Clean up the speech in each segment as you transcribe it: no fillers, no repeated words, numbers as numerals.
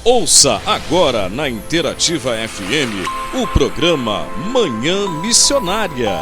Ouça agora na Interativa FM o programa Manhã Missionária.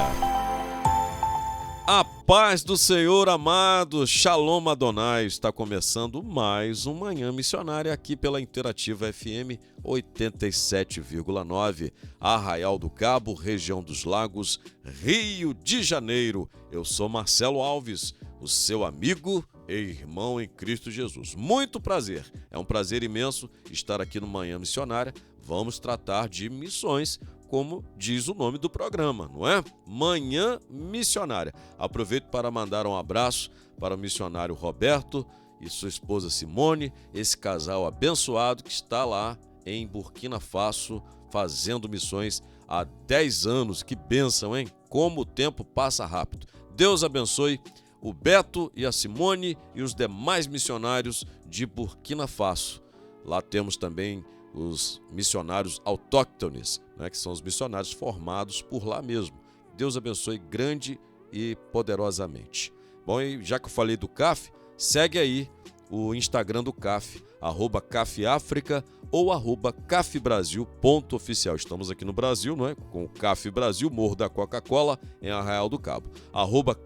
A paz do Senhor amado, Shalom Adonai, está começando mais um Manhã Missionária aqui pela Interativa FM 87,9, Arraial do Cabo, região dos Lagos, Rio de Janeiro. Eu sou Marcelo Alves, o seu amigo e irmão em Cristo Jesus. Muito prazer, é um prazer imenso estar aqui no Manhã Missionária. Vamos tratar de missões, como diz o nome do programa, não é? Manhã Missionária. Aproveito para mandar um abraço para o missionário Roberto e sua esposa Simone, esse casal abençoado que está lá em Burkina Faso fazendo missões há 10 anos. Que bênção, hein? Como o tempo passa rápido. Deus abençoe o Beto e a Simone e os demais missionários de Burkina Faso. Lá temos também os missionários autóctones, né, que são os missionários formados por lá mesmo. Deus abençoe grande e poderosamente. Bom, e já que eu falei do CAF, segue aí o Instagram do CAF, @CAFAfrica ou @CAFBrasil.oficial. Estamos aqui no Brasil, não é? Com o CAF Brasil, Morro da Coca-Cola, em Arraial do Cabo.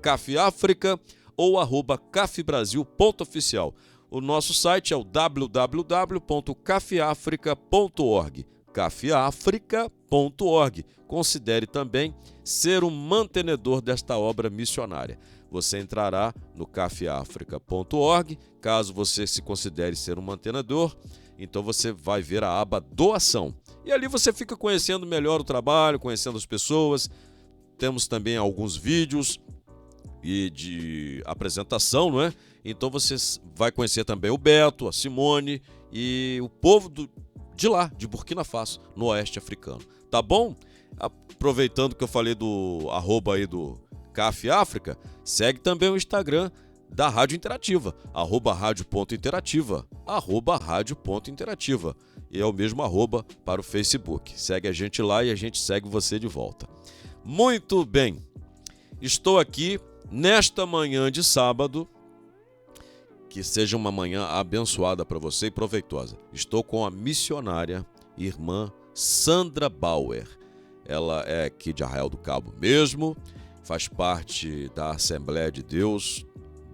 @CAFAfrica ou @CAFBrasil.oficial. O nosso site é o www.cafeafrica.org, cafeafrica.org. Considere também ser um mantenedor desta obra missionária. Você entrará no cafeafrica.org, caso você se considere ser um mantenedor, então você vai ver a aba doação. E ali você fica conhecendo melhor o trabalho, conhecendo as pessoas. Temos também alguns vídeos e de apresentação, não é? Então você vai conhecer também o Beto, a Simone e o povo de lá, de Burkina Faso, no oeste africano. Tá bom? Aproveitando que eu falei do arroba aí do CAF África, segue também o Instagram da Rádio Interativa, @rádio.interativa, @rádio.interativa. E é o mesmo arroba para o Facebook. Segue a gente lá e a gente segue você de volta. Muito bem, estou aqui nesta manhã de sábado. Que seja uma manhã abençoada para você e proveitosa. Estou com a missionária irmã Sandra Bauer. Ela é aqui de Arraial do Cabo mesmo, faz parte da Assembleia de Deus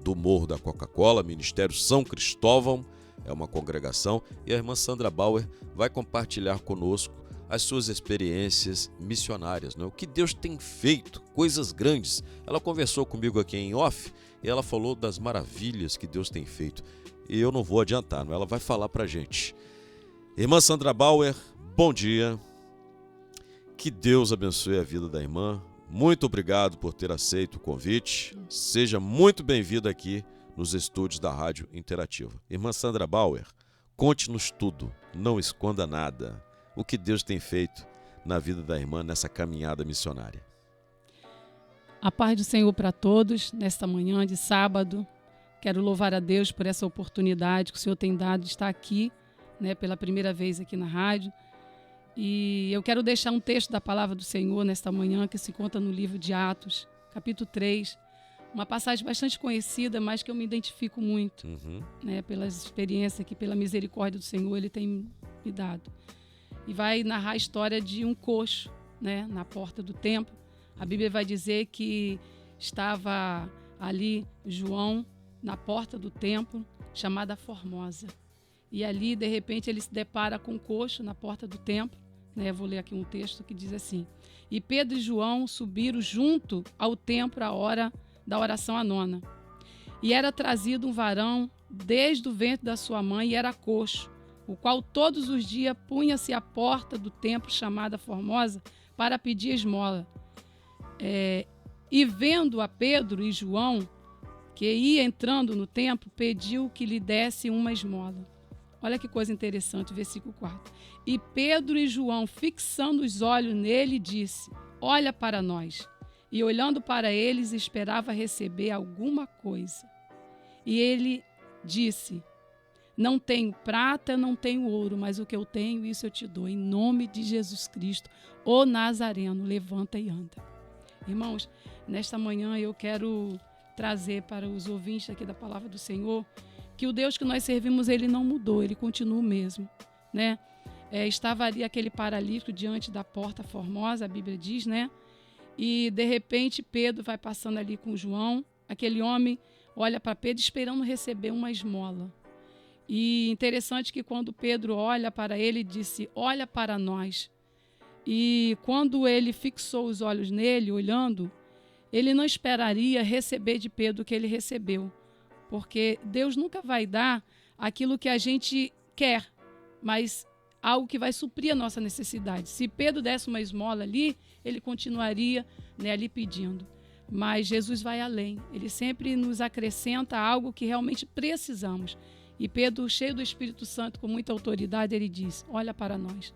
do Morro da Coca-Cola, Ministério São Cristóvão, é uma congregação, e a irmã Sandra Bauer vai compartilhar conosco as suas experiências missionárias, né? O que Deus tem feito, coisas grandes. Ela conversou comigo aqui em off e ela falou das maravilhas que Deus tem feito. E eu não vou adiantar, não? Ela vai falar pra gente. Irmã Sandra Bauer, bom dia. Que Deus abençoe a vida da irmã. Muito obrigado por ter aceito o convite. Seja muito bem-vinda aqui nos estúdios da Rádio Interativa. Irmã Sandra Bauer, conte-nos tudo, não esconda nada. O que Deus tem feito na vida da irmã nessa caminhada missionária. A paz do Senhor para todos, nesta manhã de sábado. Quero louvar a Deus por essa oportunidade que o Senhor tem dado de estar aqui, né, pela primeira vez aqui na rádio. E eu quero deixar um texto da palavra do Senhor nesta manhã que se encontra no livro de Atos, capítulo 3. Uma passagem bastante conhecida, mas que eu me identifico muito, né, pelas experiências que, pela misericórdia do Senhor, Ele tem me dado. E vai narrar a história de um coxo, né, na porta do templo. A Bíblia vai dizer que estava ali João na porta do templo, chamada Formosa. E ali, de repente, ele se depara com um coxo na porta do templo. Né? Vou ler aqui um texto que diz assim: E Pedro e João subiram junto ao templo à hora da oração à nona. E era trazido um varão desde o ventre da sua mãe e era coxo, o qual todos os dias punha-se à porta do templo chamada Formosa para pedir esmola. E vendo a Pedro e João, que ia entrando no templo, pediu que lhe desse uma esmola. Olha que coisa interessante, versículo 4. E Pedro e João, fixando os olhos nele, disse: Olha para nós. E olhando para eles, esperava receber alguma coisa. E ele disse: Não tenho prata, não tenho ouro, mas o que eu tenho, isso eu te dou. Em nome de Jesus Cristo, o Nazareno, levanta e anda. Irmãos, nesta manhã eu quero trazer para os ouvintes aqui da Palavra do Senhor que o Deus que nós servimos, Ele não mudou, Ele continua o mesmo. né? Estava ali aquele paralítico diante da porta formosa, a Bíblia diz, né? E, de repente, Pedro vai passando ali com João. Aquele homem olha para Pedro esperando receber uma esmola. E interessante que quando Pedro olha para ele, disse, olha para nós. E quando ele fixou os olhos nele, olhando, ele não esperaria receber de Pedro o que ele recebeu. Porque Deus nunca vai dar aquilo que a gente quer, mas algo que vai suprir a nossa necessidade. Se Pedro desse uma esmola ali, ele continuaria, né, ali pedindo. Mas Jesus vai além. Ele sempre nos acrescenta algo que realmente precisamos. E Pedro, cheio do Espírito Santo, com muita autoridade, ele diz, olha para nós.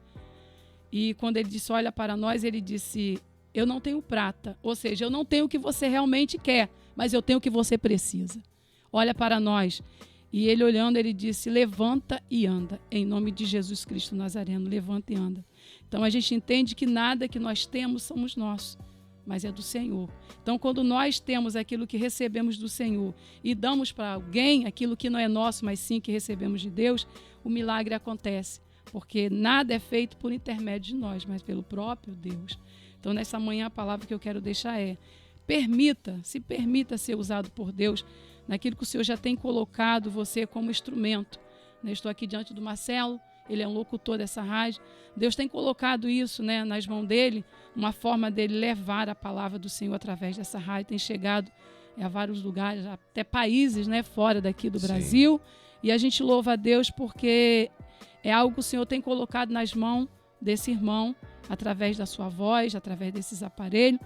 E quando ele disse, olha para nós, ele disse, eu não tenho prata. Ou seja, eu não tenho o que você realmente quer, mas eu tenho o que você precisa. Olha para nós. E ele olhando, ele disse, levanta e anda. Em nome de Jesus Cristo Nazareno, levanta e anda. Então a gente entende que nada que nós temos somos nossos, mas é do Senhor. Então quando nós temos aquilo que recebemos do Senhor e damos para alguém aquilo que não é nosso, mas sim que recebemos de Deus, o milagre acontece. Porque nada é feito por intermédio de nós, mas pelo próprio Deus. Então nessa manhã a palavra que eu quero deixar é, se permita ser usado por Deus naquilo que o Senhor já tem colocado você como instrumento. Estou aqui diante do Marcelo, ele é um locutor dessa rádio. Deus tem colocado isso, né, nas mãos dele, uma forma dele levar a palavra do Senhor através dessa rádio. Tem chegado a vários lugares, até países, né, fora daqui do Brasil. E a gente louva a Deus porque é algo que o Senhor tem colocado nas mãos desse irmão, através da sua voz, através desses aparelhos.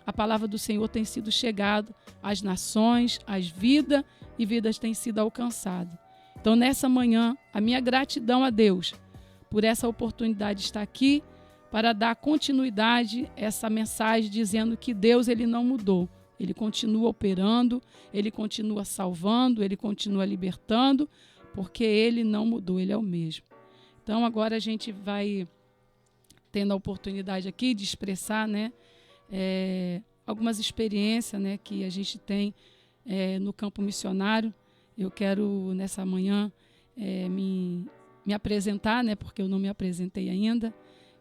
A palavra do Senhor tem sido chegado às nações, às vidas, e vidas têm sido alcançadas. Então, nessa manhã, a minha gratidão a Deus por essa oportunidade de estar aqui para dar continuidade a essa mensagem dizendo que Deus ele não mudou. Ele continua operando, ele continua salvando, ele continua libertando, porque ele não mudou, ele é o mesmo. Então, agora a gente vai tendo a oportunidade aqui de expressar, né, algumas experiências, né, que a gente tem no campo missionário. Eu quero, nessa manhã, me apresentar, né, porque eu não me apresentei ainda.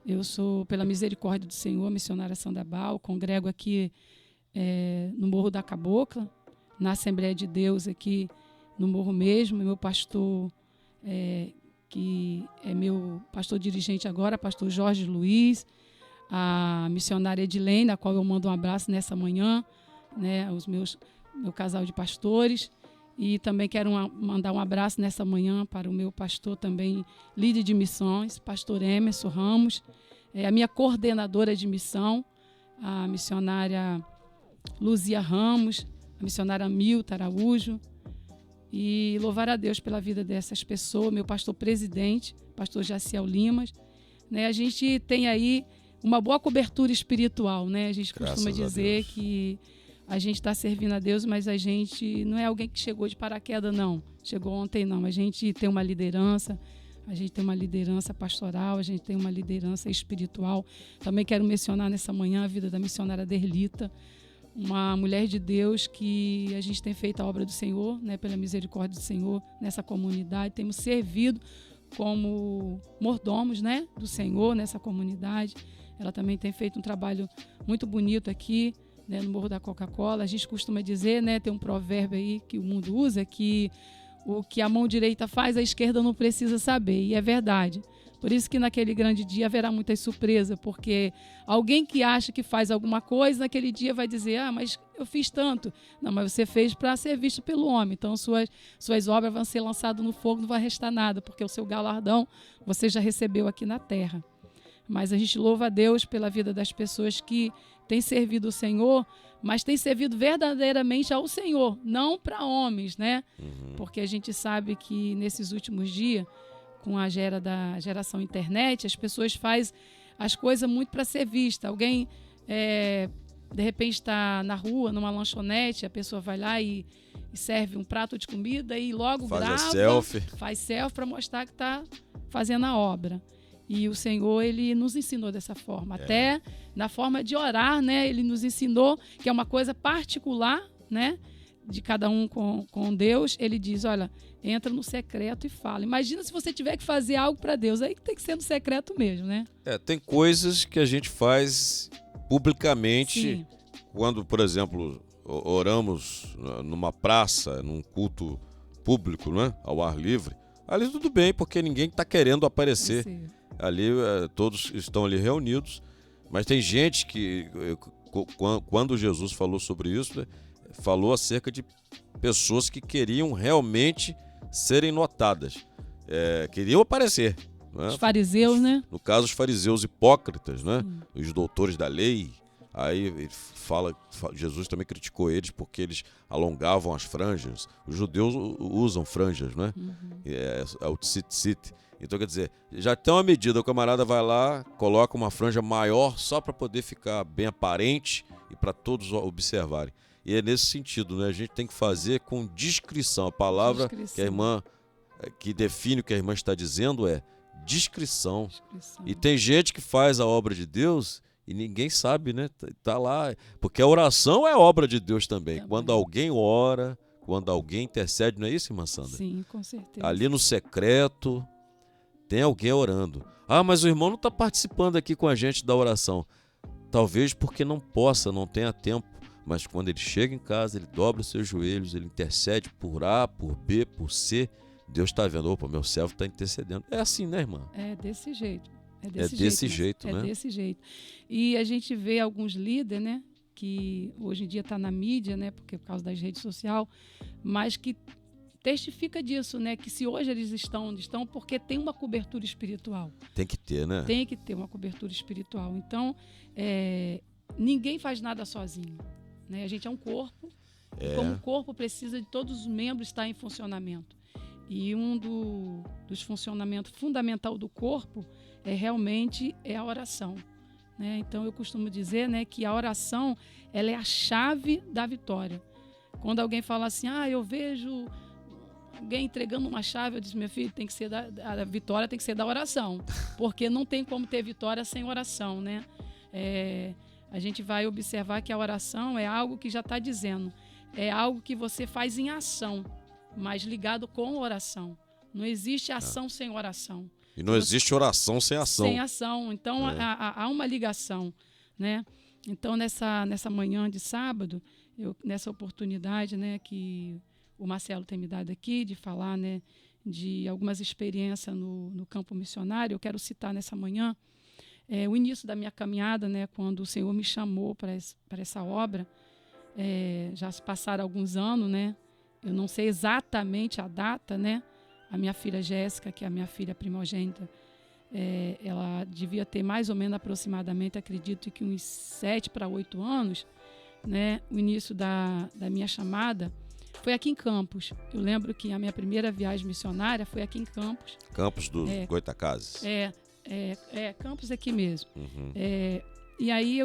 Eu sou, pela misericórdia do Senhor, missionária Sandoval, congrego aqui no Morro da Cabocla, na Assembleia de Deus aqui no Morro mesmo. Meu pastor, que é meu pastor dirigente agora, pastor Jorge Luiz, a missionária Edilene, a qual eu mando um abraço nessa manhã, né, meu casal de pastores. E também quero mandar um abraço nessa manhã para o meu pastor também, líder de missões, pastor Emerson Ramos, a minha coordenadora de missão, a missionária Luzia Ramos, a missionária Milta Araújo. E louvar a Deus pela vida dessas pessoas, meu pastor presidente, pastor Jaciel Limas. Né, a gente tem aí uma boa cobertura espiritual, né? A gente costuma dizer que a gente está servindo a Deus, mas a gente não é alguém que chegou de paraquedas, não. Chegou ontem, não. A gente tem uma liderança, pastoral, a gente tem uma liderança espiritual. Também quero mencionar nessa manhã a vida da missionária Derlita, uma mulher de Deus que a gente tem feito a obra do Senhor, né, pela misericórdia do Senhor, nessa comunidade. Temos servido como mordomos, né, do Senhor nessa comunidade. Ela também tem feito um trabalho muito bonito aqui, né, no Morro da Coca-Cola. A gente costuma dizer, né, tem um provérbio aí que o mundo usa, que o que a mão direita faz, a esquerda não precisa saber. E é verdade. Por isso que naquele grande dia haverá muitas surpresas, porque alguém que acha que faz alguma coisa, naquele dia vai dizer, mas eu fiz tanto. Não, mas você fez para ser visto pelo homem. Então suas obras vão ser lançadas no fogo, não vai restar nada, porque o seu galardão você já recebeu aqui na terra. Mas a gente louva a Deus pela vida das pessoas que têm servido o Senhor, mas têm servido verdadeiramente ao Senhor, não para homens, né? Porque a gente sabe que nesses últimos dias, com a geração internet, as pessoas fazem as coisas muito para ser vista. Alguém, de repente, está na rua, numa lanchonete, a pessoa vai lá e serve um prato de comida e logo faz selfie para mostrar que está fazendo a obra. E o Senhor, ele nos ensinou dessa forma. Até na forma de orar, né? Ele nos ensinou que é uma coisa particular, né, de cada um com Deus. Ele diz, olha, entra no secreto e fala. Imagina se você tiver que fazer algo para Deus, aí tem que ser no secreto mesmo, né? Tem coisas que a gente faz publicamente. Sim. Quando, por exemplo, oramos numa praça, num culto público, né, ao ar livre, ali tudo bem, porque ninguém está querendo aparecer. Ali todos estão ali reunidos, mas tem gente que, quando Jesus falou sobre isso, né, falou acerca de pessoas que queriam realmente serem notadas, queriam aparecer. Né? Os fariseus, né? No caso, os fariseus hipócritas, né? Os doutores da lei. Aí ele Jesus também criticou eles porque eles alongavam as franjas. Os judeus usam franjas, né? É o tzitzit. Então, quer dizer, já tem uma medida, o camarada vai lá, coloca uma franja maior só para poder ficar bem aparente e para todos observarem. E é nesse sentido, né? A gente tem que fazer com discrição. A palavra que a irmã, que define o que a irmã está dizendo é discrição. E tem gente que faz a obra de Deus e ninguém sabe, né? Tá lá. Porque a oração é obra de Deus também. Quando alguém ora, quando alguém intercede, não é isso, irmã Sandra? Sim, com certeza. Ali no secreto, tem alguém orando. Ah, mas o irmão não está participando aqui com a gente da oração. Talvez porque não possa, não tenha tempo. Mas quando ele chega em casa, ele dobra os seus joelhos, ele intercede por A, por B, por C. Deus está vendo, opa, meu servo está intercedendo. É assim, né, irmã? É desse jeito. É desse jeito, né? É desse jeito. E a gente vê alguns líderes, né, que hoje em dia está na mídia, né, por causa das redes sociais, mas que testifica disso, né, que se hoje eles estão onde estão, porque tem uma cobertura espiritual. Tem que ter, né? Tem que ter uma cobertura espiritual. Então, ninguém faz nada sozinho, né? A gente é um corpo, e como o corpo precisa de todos os membros estar em funcionamento. E dos funcionamentos fundamental do corpo realmente a oração, né? Então eu costumo dizer, né, que a oração ela é a chave da vitória. Quando alguém fala assim, eu vejo alguém entregando uma chave, eu disse, meu filho, tem que ser a vitória tem que ser da oração, porque não tem como ter vitória sem oração, né? A gente vai observar que a oração é algo que já está dizendo, é algo que você faz em ação, mas ligado com oração. Não existe ação sem oração. E não existe oração sem ação. Sem ação. Então, há uma ligação, né? Então, nessa manhã de sábado, nessa oportunidade, né, que o Marcelo tem me dado aqui, de falar, né, de algumas experiências no campo missionário, eu quero citar nessa manhã o início da minha caminhada, né, quando o Senhor me chamou para essa obra. Já se passaram alguns anos, né? Eu não sei exatamente a data, né? A minha filha Jéssica, que é a minha filha primogênita, ela devia ter mais ou menos aproximadamente, acredito que uns 7 para 8 anos, né? O início da minha chamada foi aqui em Campos. Eu lembro que a minha primeira viagem missionária foi aqui em Campos. Campos dos Goitacazes. Campos aqui mesmo. Uhum. E aí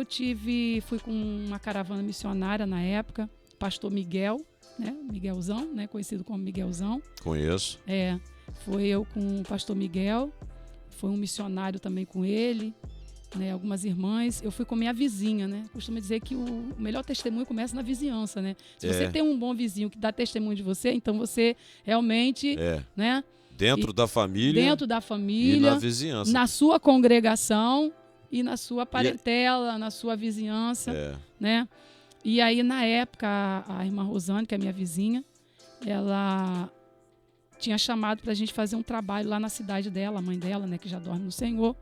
fui com uma caravana missionária na época, pastor Miguel, né? Miguelzão, né? Conhecido como Miguelzão. Conheço. Foi eu com o pastor Miguel, foi um missionário também com ele, né? Algumas irmãs. Eu fui com minha vizinha, né? Costumo dizer que o melhor testemunho começa na vizinhança, né? Se você tem um bom vizinho que dá testemunho de você, então você realmente, né? Dentro da família. E na vizinhança. Na sua congregação e na sua parentela, na sua vizinhança, né? E aí, na época, a irmã Rosane, que é minha vizinha, ela tinha chamado para a gente fazer um trabalho lá na cidade dela, a mãe dela, né, que já dorme no Senhor,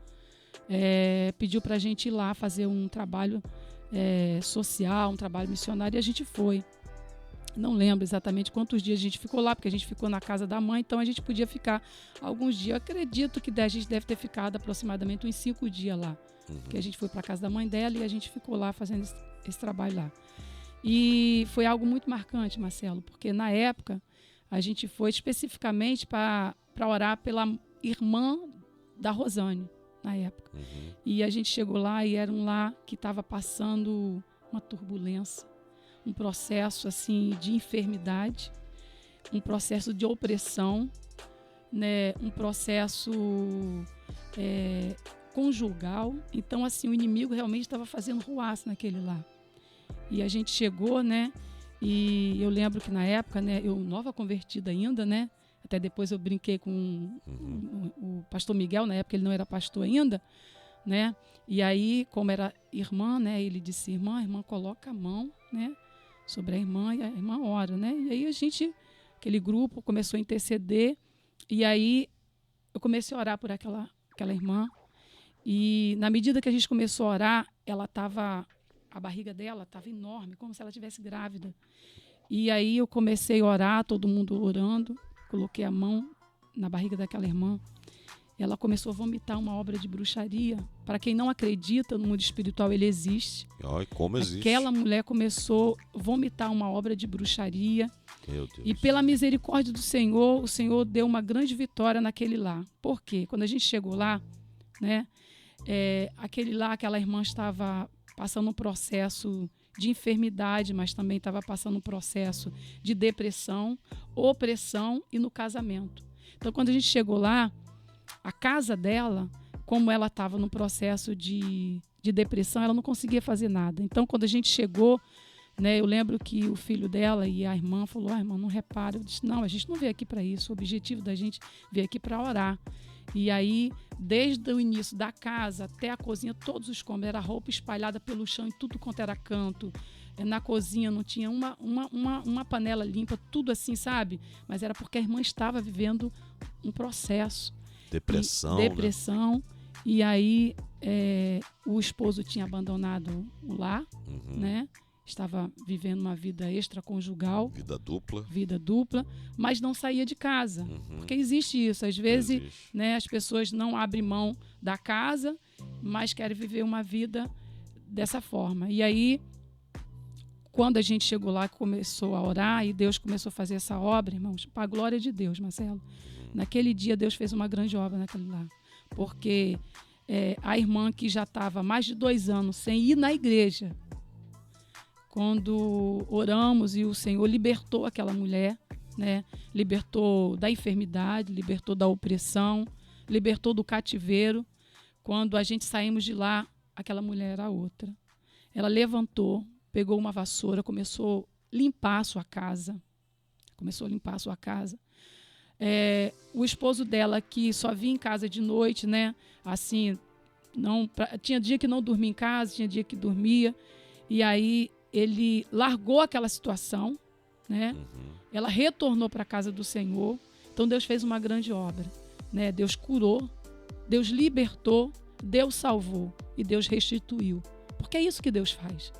pediu para a gente ir lá fazer um trabalho social, um trabalho missionário, e a gente foi. Não lembro exatamente quantos dias a gente ficou lá, porque a gente ficou na casa da mãe, então a gente podia ficar alguns dias. Eu acredito que a gente deve ter ficado aproximadamente uns 5 dias lá, porque a gente foi para a casa da mãe dela e a gente ficou lá fazendo esse trabalho lá. E foi algo muito marcante, Marcelo, porque na época a gente foi especificamente para orar pela irmã da Rosane, na época. E a gente chegou lá e era um lar que estava passando uma turbulência, um processo assim de enfermidade, um processo de opressão, né, um processo conjugal. Então, assim, o inimigo realmente estava fazendo ruaça naquele lar. E a gente chegou, né? E eu lembro que na época, né? Eu nova convertida ainda, né? Até depois eu brinquei com o pastor Miguel, na época ele não era pastor ainda, né? E aí, como era irmã, né? Ele disse, irmã, coloca a mão, né? Sobre a irmã, e a irmã ora, né? E aí aquele grupo começou a interceder, e aí eu comecei a orar por aquela irmã, e na medida que a gente começou a orar, a barriga dela estava enorme, como se ela estivesse grávida. E aí eu comecei a orar, todo mundo orando, coloquei a mão na barriga daquela irmã. Ela começou a vomitar uma obra de bruxaria. Para quem não acredita no mundo espiritual, ele existe. Ai, como existe? Aquela mulher começou a vomitar uma obra de bruxaria. Meu Deus. E pela misericórdia do Senhor, o Senhor deu uma grande vitória naquele lar. Por quê? Quando a gente chegou lá, né, aquela irmã estava passando um processo de enfermidade, mas também estava passando um processo de depressão, opressão e no casamento. Então, quando a gente chegou lá, a casa dela, como ela estava no processo de depressão, ela não conseguia fazer nada. Então, quando a gente chegou, né, eu lembro que o filho dela e a irmã falou, irmã, não repara. Eu disse, não, a gente não veio aqui para isso. O objetivo da gente veio aqui para orar. E aí, desde o início da casa até a cozinha, todos os cômodos, era roupa espalhada pelo chão em tudo quanto era canto. Na cozinha não tinha uma panela limpa, tudo assim, sabe? Mas era porque a irmã estava vivendo um processo. Depressão. Né? E aí, o esposo tinha abandonado o lar, né? Estava vivendo uma vida extraconjugal. Vida dupla, mas não saía de casa. Porque existe isso. Às vezes, né, as pessoas não abrem mão da casa, mas querem viver uma vida dessa forma. E aí, quando a gente chegou lá, começou a orar e Deus começou a fazer essa obra, irmãos, para a glória de Deus, Marcelo. Naquele dia, Deus fez uma grande obra naquele lá. Porque a irmã que já estava mais de 2 anos sem ir na igreja, quando oramos e o Senhor libertou aquela mulher, né? Libertou da enfermidade, libertou da opressão, libertou do cativeiro. Quando a gente saímos de lá, aquela mulher era outra. Ela levantou, pegou uma vassoura, começou a limpar a sua casa. O esposo dela, que só vinha em casa de noite, né? Assim, tinha dia que não dormia em casa, tinha dia que dormia. E aí ele largou aquela situação, né? Ela retornou para a casa do Senhor. Então Deus fez uma grande obra, né? Deus curou, Deus libertou, Deus salvou e Deus restituiu. Porque é isso que Deus faz.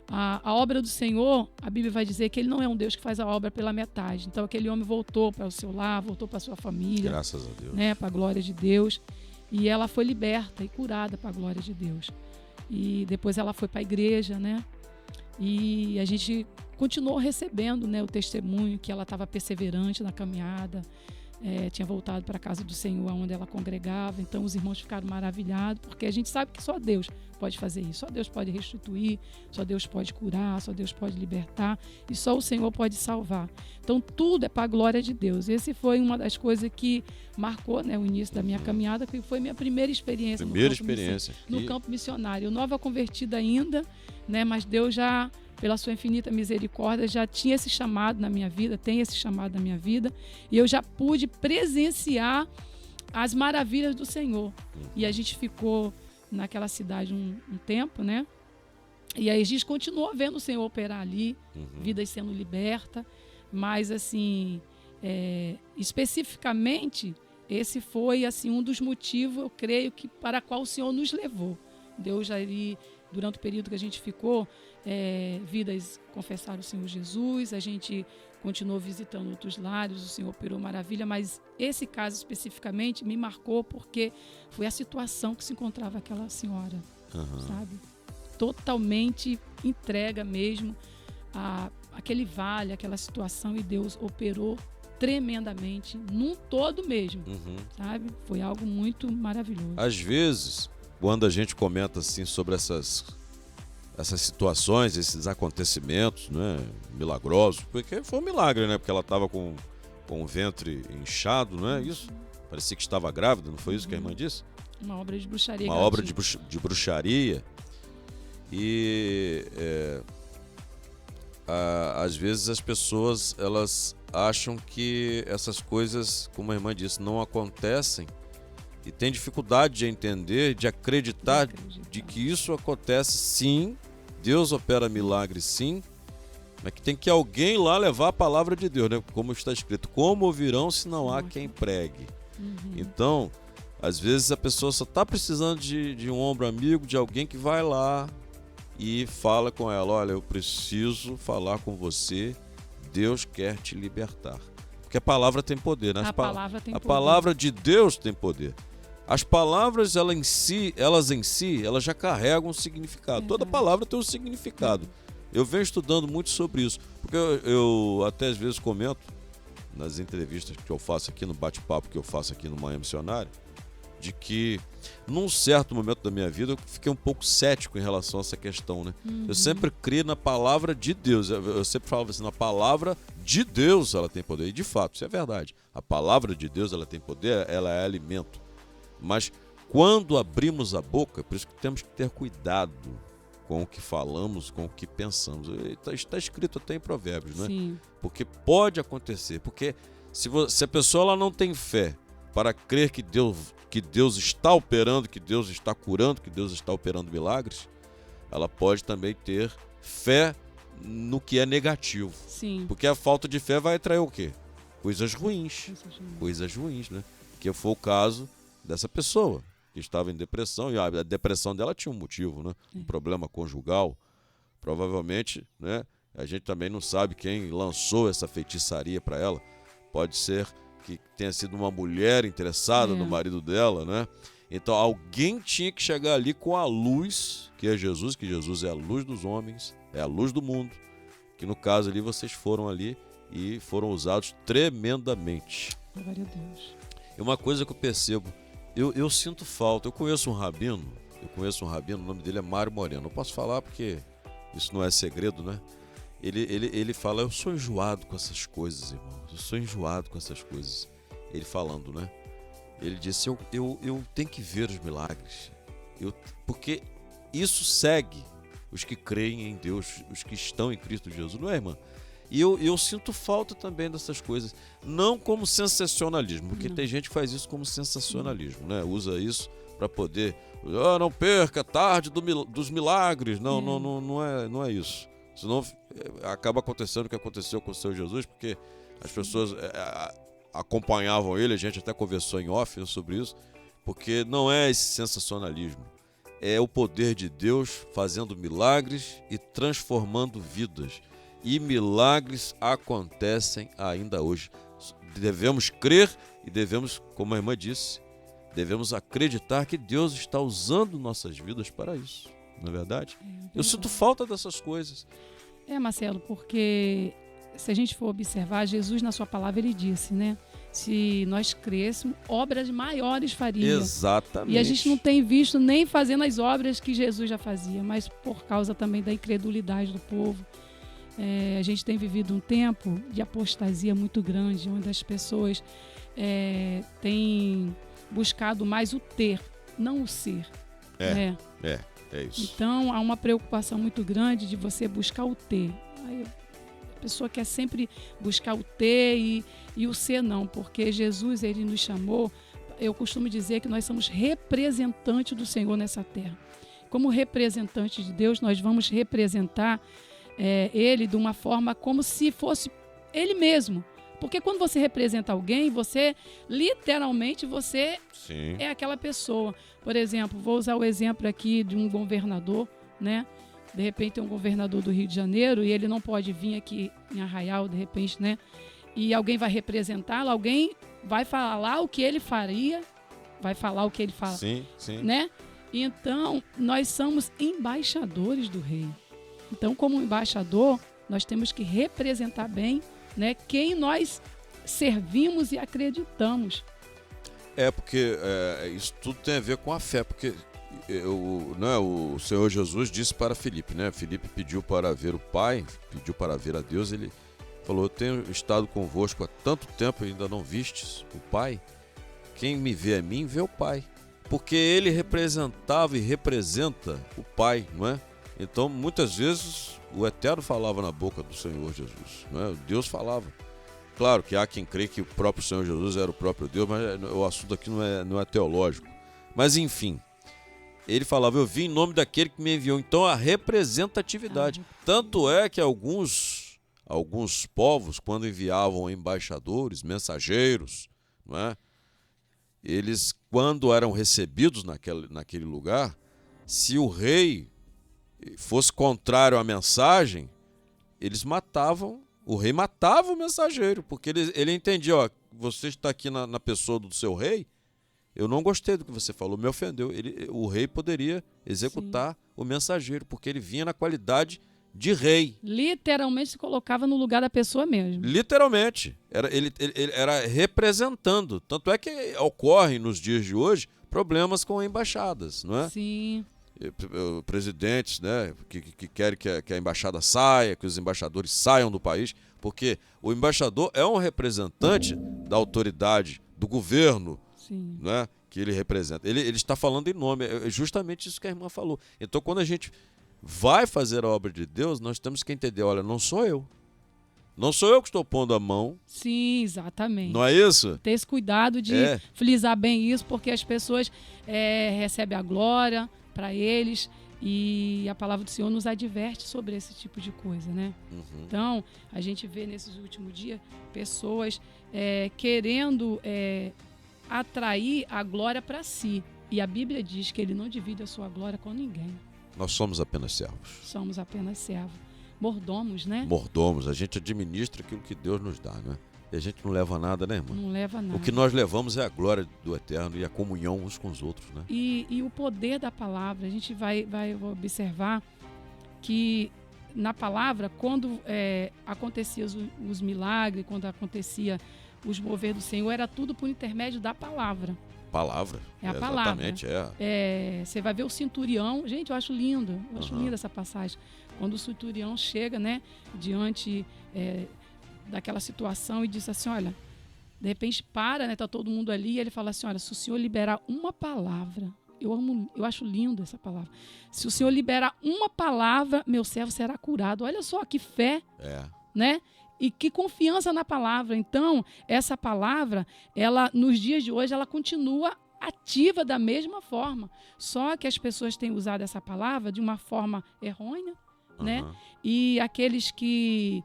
A obra do Senhor, a Bíblia vai dizer que Ele não é um Deus que faz a obra pela metade. Então aquele homem voltou para o seu lar, voltou para a sua família. Graças a Deus. Né? Para a glória de Deus. E ela foi liberta e curada para a glória de Deus. E depois ela foi para a igreja, né? E a gente continuou recebendo, né, o testemunho que ela estava perseverante na caminhada, tinha voltado para a casa do Senhor, onde ela congregava. Então os irmãos ficaram maravilhados, porque a gente sabe que só Deus pode fazer isso, só Deus pode restituir, só Deus pode curar, só Deus pode libertar e só o Senhor pode salvar. Então tudo é para a glória de Deus. Esse foi uma das coisas que marcou, né, o início da minha caminhada, que foi minha primeira experiência no campo missionário. Eu nova convertida ainda, né, mas Deus já, pela sua infinita misericórdia, já tinha esse chamado na minha vida, tem esse chamado na minha vida, e eu já pude presenciar as maravilhas do Senhor. E a gente ficou naquela cidade um tempo, né? E aí a gente continuou vendo o Senhor operar ali, vidas sendo libertas, mas assim, especificamente, esse foi assim um dos motivos, eu creio, que para qual o Senhor nos levou. Deus já ali, durante o período que a gente ficou, vidas confessaram o Senhor Jesus, a gente continuou visitando outros lares, o Senhor operou maravilha, mas esse caso especificamente me marcou porque foi a situação que se encontrava aquela senhora, sabe? Totalmente entrega mesmo àquele vale, aquela situação, e Deus operou tremendamente, num todo mesmo, sabe? Foi algo muito maravilhoso. Às vezes, quando a gente comenta assim sobre essas situações, esses acontecimentos, né, milagrosos, porque foi um milagre, né? Porque ela estava com o ventre inchado, não é isso? Parecia que estava grávida, não foi isso que a irmã disse? Uma obra de bruxaria. Uma obra de bruxaria. E às vezes as pessoas elas acham que essas coisas, como a irmã disse, não acontecem e tem dificuldade de entender, de acreditar de que isso acontece sim, Deus opera milagres sim, mas que tem que alguém lá levar a palavra de Deus, né? Como está escrito, como ouvirão se não há quem pregue. Então, às vezes a pessoa só está precisando de um ombro amigo, de alguém que vai lá e fala com ela, olha, eu preciso falar com você, Deus quer te libertar. Porque a palavra tem poder, né? A palavra de Deus tem poder. As palavras, elas em si, elas já carregam um significado. Toda palavra tem um significado. Eu venho estudando muito sobre isso, porque eu até às vezes comento nas entrevistas que eu faço aqui, no bate-papo que eu faço aqui no Manhã Missionário, de que num certo momento da minha vida eu fiquei um pouco cético em relação a essa questão, né? Eu sempre criei na palavra de Deus. Eu sempre falava assim, na palavra de Deus ela tem poder. E de fato, isso é verdade. A palavra de Deus ela tem poder, ela é alimento. Mas quando abrimos a boca, por isso que temos que ter cuidado com o que falamos, com o que pensamos. Está escrito até em Provérbios, né? Sim. Porque pode acontecer. Porque se a pessoa ela não tem fé para crer que Deus está operando, que Deus está curando, que Deus está operando milagres, ela pode também ter fé no que é negativo. Sim. Porque a falta de fé vai atrair o quê? Coisas ruins. Coisas ruins, né? Que foi o caso dessa pessoa que estava em depressão, e a depressão dela tinha um motivo, né? Um problema conjugal. Provavelmente, né? A gente também não sabe quem lançou essa feitiçaria para ela. Pode ser que tenha sido uma mulher interessada no marido dela, né? Então alguém tinha que chegar ali com a luz, que é Jesus, que Jesus é a luz dos homens, é a luz do mundo, que no caso ali vocês foram ali e foram usados tremendamente. Glória a Deus. E uma coisa que eu percebo, eu sinto falta, eu conheço um rabino, o nome dele é Mário Moreno, não posso falar porque isso não é segredo, né? Ele fala, eu sou enjoado com essas coisas, irmãos, eu sou enjoado com essas coisas. Ele falando, né? Ele disse, eu tenho que ver os milagres, porque isso segue os que creem em Deus, os que estão em Cristo Jesus, não é, irmã? E eu sinto falta também dessas coisas, não como sensacionalismo, porque tem gente que faz isso como sensacionalismo, né? Usa isso para poder, não perca, tarde dos milagres, não é isso. Senão acaba acontecendo o que aconteceu com o Senhor Jesus, porque as pessoas acompanhavam ele, a gente até conversou em off sobre isso, porque não é esse sensacionalismo, é o poder de Deus fazendo milagres e transformando vidas. E milagres acontecem ainda hoje. Devemos crer e devemos, como a irmã disse, devemos acreditar que Deus está usando nossas vidas para isso. Não é verdade? Eu sinto falta dessas coisas. Marcelo, porque se a gente for observar, Jesus na sua palavra ele disse, né? Se nós crêssemos, obras maiores faria. Exatamente. E a gente não tem visto nem fazendo as obras que Jesus já fazia, mas por causa também da incredulidade do povo. A gente tem vivido um tempo de apostasia muito grande, onde as pessoas têm buscado mais o ter, não o ser. É isso. Então, há uma preocupação muito grande de você buscar o ter. Aí, a pessoa quer sempre buscar o ter e o ser não, porque Jesus, ele nos chamou, eu costumo dizer que nós somos representantes do Senhor nessa terra. Como representante de Deus, nós vamos representar ele de uma forma como se fosse ele mesmo. Porque quando você representa alguém, você literalmente Sim. é aquela pessoa. Por exemplo, vou usar o exemplo aqui de um governador, né? De repente tem um governador do Rio de Janeiro e ele não pode vir aqui em Arraial, de repente, né? E alguém vai representá-lo, alguém vai falar o que ele faria, vai falar o que ele fala, sim. né? Então, nós somos embaixadores do rei. Então, como embaixador, nós temos que representar bem, né, quem nós servimos e acreditamos. Porque isso tudo tem a ver com a fé, porque o Senhor Jesus disse para Filipe, né? Filipe pediu para ver o Pai, pediu para ver a Deus, ele falou, eu tenho estado convosco há tanto tempo e ainda não vistes o Pai, quem me vê a mim, vê o Pai, porque ele representava e representa o Pai, não é? Então, muitas vezes, o Eterno falava na boca do Senhor Jesus, né? Deus falava. Claro que há quem crê que o próprio Senhor Jesus era o próprio Deus, mas o assunto aqui não é teológico. Mas, enfim, ele falava, eu vim em nome daquele que me enviou. Então, a representatividade. Tanto é que alguns povos, quando enviavam embaixadores, mensageiros, não é? Eles, quando eram recebidos naquele lugar, se o rei fosse contrário à mensagem, eles matavam, o rei matava o mensageiro, porque ele entendia, ó, você está aqui na pessoa do seu rei, eu não gostei do que você falou, me ofendeu. O rei poderia executar o mensageiro, porque ele vinha na qualidade de rei. Literalmente se colocava no lugar da pessoa mesmo. Literalmente. Ele era representando. Tanto é que ocorrem nos dias de hoje problemas com embaixadas, não é? Sim. Presidentes, né, que querem que a embaixada saia, que os embaixadores saiam do país, porque o embaixador é um representante da autoridade, do governo, Sim. Né, que ele representa. Ele está falando em nome, é justamente isso que a irmã falou. Então, quando a gente vai fazer a obra de Deus, nós temos que entender, olha, não sou eu. Não sou eu que estou pondo a mão. Sim, exatamente. Não é isso? Ter esse cuidado de frisar bem isso, porque as pessoas recebem a glória para eles e a palavra do Senhor nos adverte sobre esse tipo de coisa, né? Uhum. Então, a gente vê nesses últimos dias pessoas querendo atrair a glória para si. E a Bíblia diz que ele não divide a sua glória com ninguém. Nós somos apenas servos. Somos apenas servos. Mordomos, né? Mordomos. A gente administra aquilo que Deus nos dá, né? E a gente não leva nada, né, irmã? Não leva nada. O que nós levamos é a glória do Eterno e a comunhão uns com os outros, né? E o poder da palavra. A gente vai observar que na palavra, quando acontecia os milagres, quando acontecia os mover do Senhor, era tudo por intermédio da palavra. Palavra. É a palavra. Exatamente, Você vai ver o centurião. Gente, eu acho lindo. Eu acho linda essa passagem. Quando o centurião chega, né, diante daquela situação e diz assim, olha, de repente para, né, tá todo mundo ali, e ele fala assim, olha, se o Senhor liberar uma palavra, eu acho lindo essa palavra. Se o Senhor liberar uma palavra, meu servo será curado. Olha só que fé, né? E que confiança na palavra. Então, essa palavra, ela nos dias de hoje, ela continua ativa da mesma forma. Só que as pessoas têm usado essa palavra de uma forma errônea, né? E aqueles que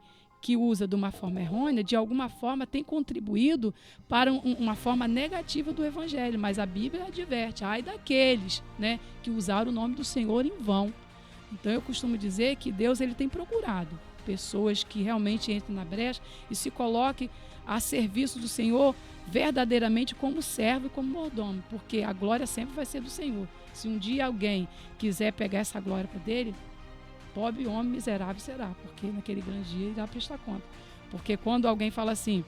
usa de uma forma errônea, de alguma forma tem contribuído para uma forma negativa do Evangelho. Mas a Bíblia adverte, ai daqueles, né, que usaram o nome do Senhor em vão. Então eu costumo dizer que Deus ele tem procurado pessoas que realmente entrem na brecha e se coloquem a serviço do Senhor verdadeiramente como servo e como mordomo, porque a glória sempre vai ser do Senhor. Se um dia alguém quiser pegar essa glória para dele, pobre homem miserável será, porque naquele grande dia irá prestar conta. Porque quando alguém fala assim,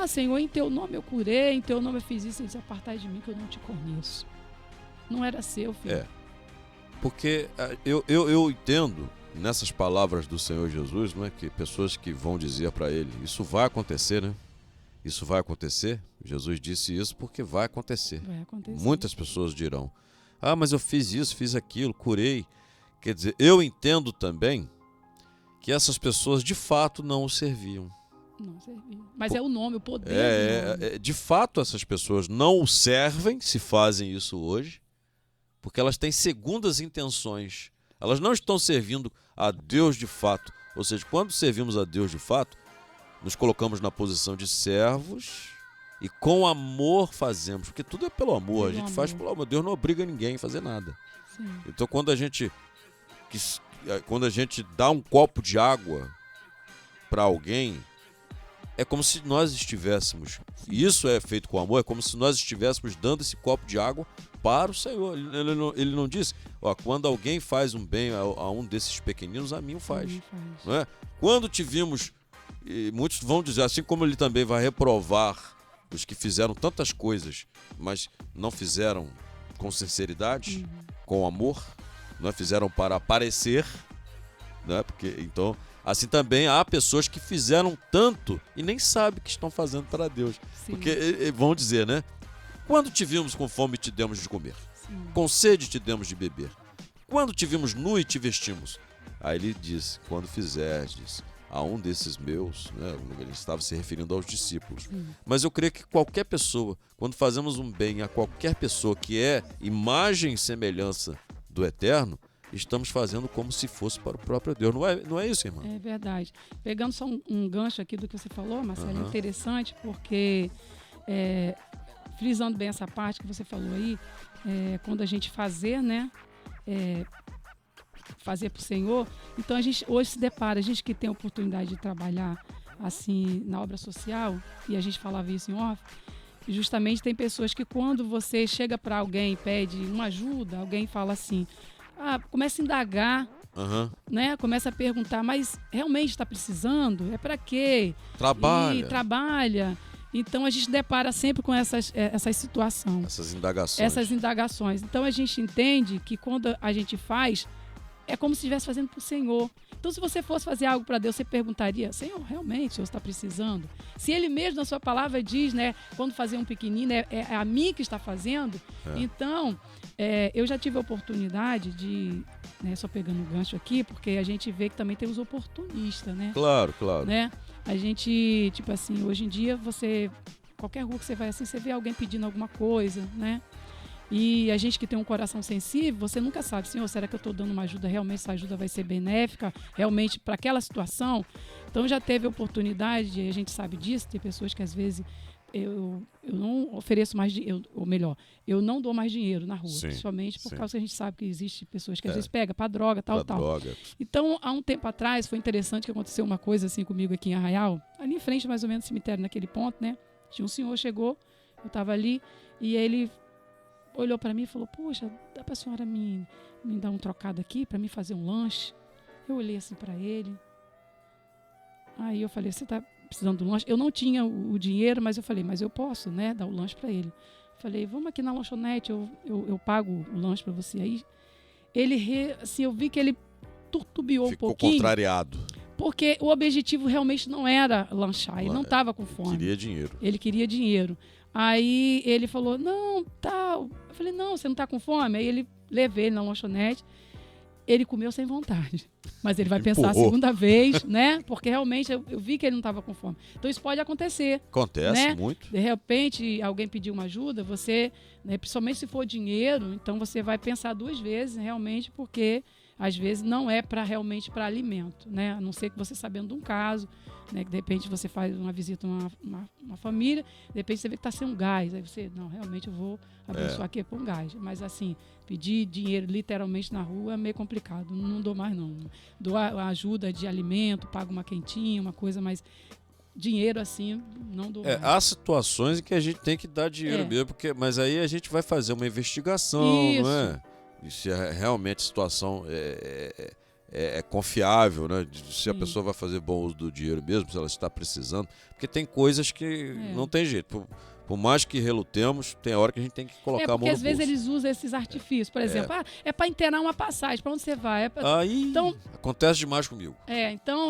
Senhor, em teu nome eu curei, em teu nome eu fiz isso, ele diz, apartai de mim que eu não te conheço. Não era seu, filho. Porque eu entendo nessas palavras do Senhor Jesus, não é, que pessoas que vão dizer para ele, isso vai acontecer, né? Isso vai acontecer. Jesus disse isso porque vai acontecer. Vai acontecer. Muitas pessoas dirão, mas eu fiz isso, fiz aquilo, curei. Quer dizer, eu entendo também que essas pessoas de fato não o serviam. Não serviam. Mas é o nome, o poder do nome. De fato, essas pessoas não o servem, se fazem isso hoje, porque elas têm segundas intenções. Elas não estão servindo a Deus de fato. Ou seja, quando servimos a Deus de fato, nos colocamos na posição de servos e com amor fazemos. Porque tudo é pelo amor. A gente faz pelo amor. Deus não obriga ninguém a fazer nada. Sim. Então, quando a gente dá um copo de água para alguém, é como se nós estivéssemos, e isso é feito com amor, é como se nós estivéssemos dando esse copo de água para o Senhor. Ele não disse, quando alguém faz um bem a um desses pequeninos, a mim o faz. Não é? Quando te vimos, e muitos vão dizer, assim como ele também vai reprovar os que fizeram tantas coisas, mas não fizeram com sinceridade, com amor, não fizeram para aparecer, né? Porque então assim também há pessoas que fizeram tanto e nem sabem que estão fazendo para Deus. Sim. Porque vão dizer, né? Quando te vimos com fome te demos de comer, com sede te demos de beber, quando te vimos nu e te vestimos? Aí ele disse, quando fizerdes a um desses meus, né, ele estava se referindo aos discípulos. Mas eu creio que qualquer pessoa, quando fazemos um bem a qualquer pessoa que é imagem e semelhança do Eterno, estamos fazendo como se fosse para o próprio Deus. Não é isso, irmão? É verdade. Pegando só um gancho aqui do que você falou, Marcelo, é interessante porque, frisando bem essa parte que você falou aí, quando a gente fazer, né, fazer para o Senhor, então a gente hoje se depara, a gente que tem a oportunidade de trabalhar assim na obra social, e a gente falava isso em off, justamente tem pessoas que quando você chega para alguém e pede uma ajuda, alguém fala assim, começa a indagar, né? Começa a perguntar, mas realmente está precisando? É para quê? Trabalha. Então a gente depara sempre com essas situações. Essas indagações. Então a gente entende que quando a gente faz, é como se estivesse fazendo para o Senhor. Então, se você fosse fazer algo para Deus, você perguntaria, Senhor, realmente o Senhor está precisando? Se Ele mesmo na sua palavra diz, né, quando fazer um pequenino, é a mim que está fazendo. Então, eu já tive a oportunidade de, né, só pegando o gancho aqui, porque a gente vê que também tem os oportunistas, né? Claro. Né? A gente, tipo assim, hoje em dia, qualquer rua que você vai assim, você vê alguém pedindo alguma coisa, né? E a gente que tem um coração sensível, você nunca sabe, Senhor, será que eu estou dando uma ajuda? Realmente essa ajuda vai ser benéfica? Realmente para aquela situação? Então já teve oportunidade, a gente sabe disso, tem pessoas que às vezes eu não ofereço mais dinheiro, ou melhor, eu não dou mais dinheiro na rua, principalmente por causa que a gente sabe que existe pessoas que às vezes pegam para droga, tal. Então, há um tempo atrás, foi interessante que aconteceu uma coisa assim comigo aqui em Arraial, ali em frente mais ou menos do cemitério, naquele ponto, né? Tinha um senhor, chegou, eu estava ali, e ele olhou para mim e falou, poxa, dá para a senhora me dar um trocado aqui para mim fazer um lanche? Eu olhei assim para ele. Aí eu falei, você está precisando de um lanche? Eu não tinha o dinheiro, mas eu falei, mas eu posso, né, dar o lanche para ele. Falei, vamos aqui na lanchonete, eu pago o lanche para você. Aí ele, assim, eu vi que ele turtubiou um pouquinho. Ficou contrariado. Porque o objetivo realmente não era lanchar, ele não estava com fome. Ele queria dinheiro. Aí ele falou, não, tal. Eu falei, não, você não está com fome? Aí levei ele na lanchonete. Ele comeu sem vontade. Mas ele vai pensar a segunda vez, né? Porque realmente eu vi que ele não estava com fome. Então isso pode acontecer. Acontece, né? Muito. De repente, alguém pediu uma ajuda, você, né, principalmente se for dinheiro, então você vai pensar duas vezes realmente, porque às vezes não é realmente para alimento, né? A não ser que você sabendo de um caso, né, que de repente você faz uma visita a uma família, de repente você vê que está sem um gás, aí você, não, realmente eu vou abençoar aqui por um gás. Mas assim, pedir dinheiro literalmente na rua é meio complicado, não dou mais não. Dou a ajuda de alimento, pago uma quentinha, uma coisa, mas dinheiro assim, não dou mais. Há situações em que a gente tem que dar dinheiro mesmo, mas aí a gente vai fazer uma investigação, não é? E se realmente a situação é confiável, né? Se a pessoa vai fazer bom uso do dinheiro mesmo, se ela está precisando. Porque tem coisas que não tem jeito. Por mais que relutemos, tem hora que a gente tem que colocar a mão no bolso. Porque às vezes eles usam esses artifícios. Por exemplo, é para inteirar uma passagem. Para onde você vai? Aí então, acontece demais comigo. Então,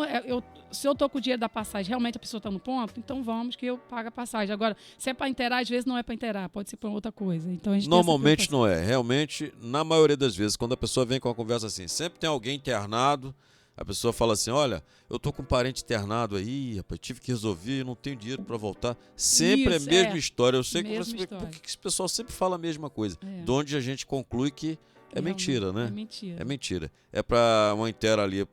se eu estou com o dinheiro da passagem, realmente a pessoa está no ponto, então vamos que eu pago a passagem. Agora, se é para inteirar, às vezes não é para inteirar, pode ser para outra coisa. Então, a gente normalmente não é. Realmente, na maioria das vezes, quando a pessoa vem com uma conversa assim, sempre tem alguém internado, a pessoa fala assim, olha, eu tô com um parente internado aí, rapaz, tive que resolver, não tenho dinheiro para voltar. Sempre é a mesma história. Eu sei que por que esse pessoal sempre fala a mesma coisa? De onde a gente conclui que é mentira, né? É mentira. É para uma inteira ali,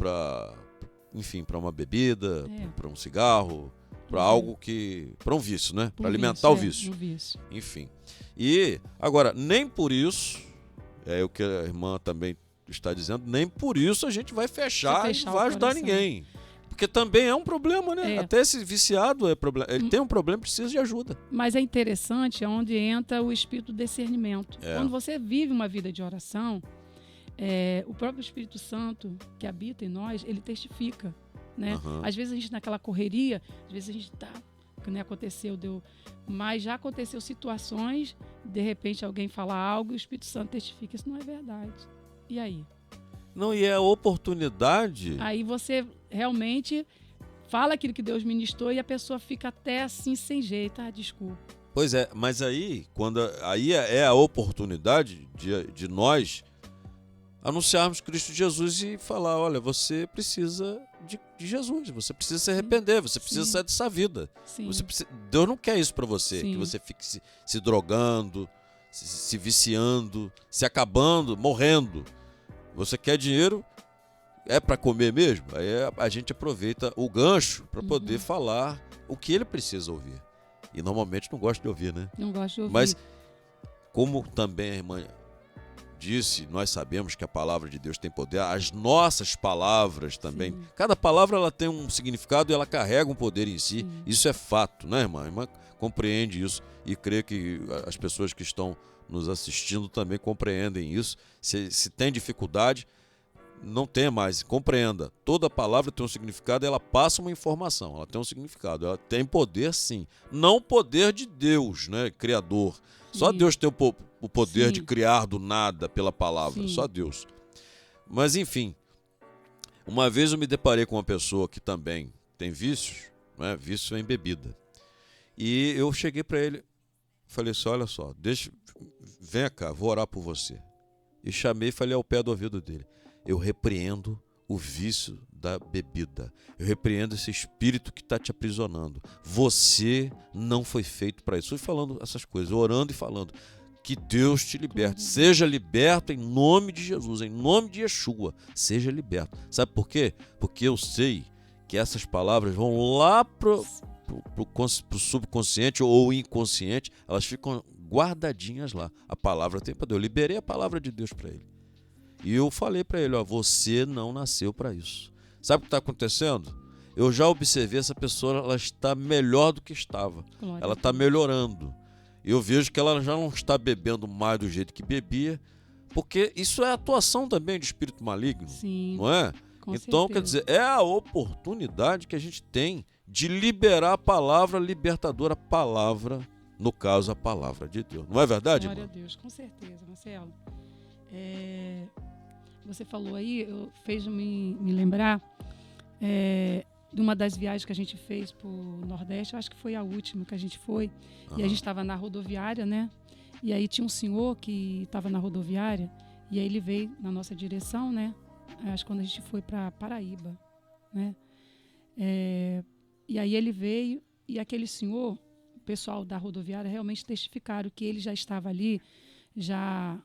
enfim, para uma bebida, para um cigarro, para algo para um vício, né? Para alimentar o vício. Enfim. E agora, nem por isso, é o que a irmã também está dizendo, nem por isso a gente vai fechar e não vai ajudar ninguém. Porque também é um problema, né? Até esse viciado ele tem um problema, precisa de ajuda. Mas é interessante, é onde entra o espírito do discernimento. Quando você vive uma vida de oração, o próprio Espírito Santo que habita em nós, ele testifica, né? Às vezes a gente naquela correria, às vezes a gente tá, que nem aconteceu, mas já aconteceu situações, de repente alguém fala algo e o Espírito Santo testifica, isso não é verdade. E aí? Não, e é a oportunidade. Aí você realmente fala aquilo que Deus ministrou e a pessoa fica até assim sem jeito, desculpa. Pois é, mas aí é a oportunidade de nós anunciarmos Cristo Jesus e falar, olha, você precisa de Jesus, você precisa se arrepender, você precisa sair dessa vida. Deus não quer isso para você, que você fique se drogando, se viciando, se acabando, morrendo. Você quer dinheiro, é para comer mesmo? Aí a gente aproveita o gancho para poder falar o que ele precisa ouvir. E normalmente não gosta de ouvir, né? Não gosta de ouvir. Mas, como também a irmã disse, nós sabemos que a palavra de Deus tem poder, as nossas palavras também. Cada palavra ela tem um significado e ela carrega um poder em si. Isso é fato, né, irmã? A irmã compreende isso e crê que as pessoas que estão nos assistindo também compreendem isso. Se tem dificuldade, não tenha mais, compreenda. Toda palavra tem um significado e ela passa uma informação, ela tem um significado, ela tem poder sim. Não o poder de Deus, né, criador. Só Deus tem o poder de criar do nada pela palavra, só Deus. Mas enfim, uma vez eu me deparei com uma pessoa que também tem vícios, né, vício em bebida. E eu cheguei para ele, falei assim, olha só, vem cá, vou orar por você. E chamei e falei ao pé do ouvido dele, eu repreendo o vício da bebida. Eu repreendo esse espírito que está te aprisionando. Você não foi feito para isso. Fui falando essas coisas, orando e falando. Que Deus te liberte. Seja liberto em nome de Jesus, em nome de Yeshua. Seja liberto. Sabe por quê? Porque eu sei que essas palavras vão lá pro subconsciente ou inconsciente. Elas ficam guardadinhas lá. A palavra tem poder. Eu liberei a palavra de Deus para ele. E eu falei para ele, ó, você não nasceu para isso. Sabe o que está acontecendo? Eu já observei essa pessoa, ela está melhor do que estava. Ela está melhorando. Eu vejo que ela já não está bebendo mais do jeito que bebia, porque isso é atuação também de espírito maligno, não é? Então, quer dizer, é a oportunidade que a gente tem de liberar a palavra libertadora, a palavra, no caso, a palavra de Deus. Não é verdade, irmão? Glória a Deus, com certeza, Marcelo. Você falou aí, fez-me lembrar de uma das viagens que a gente fez para o Nordeste, acho que foi a última que a gente foi, e a gente estava na rodoviária, né? E aí tinha um senhor que estava na rodoviária, e aí ele veio na nossa direção, né? Acho que quando a gente foi para Paraíba, né? E aí ele veio, e aquele senhor, o pessoal da rodoviária realmente testificaram que ele já estava ali, já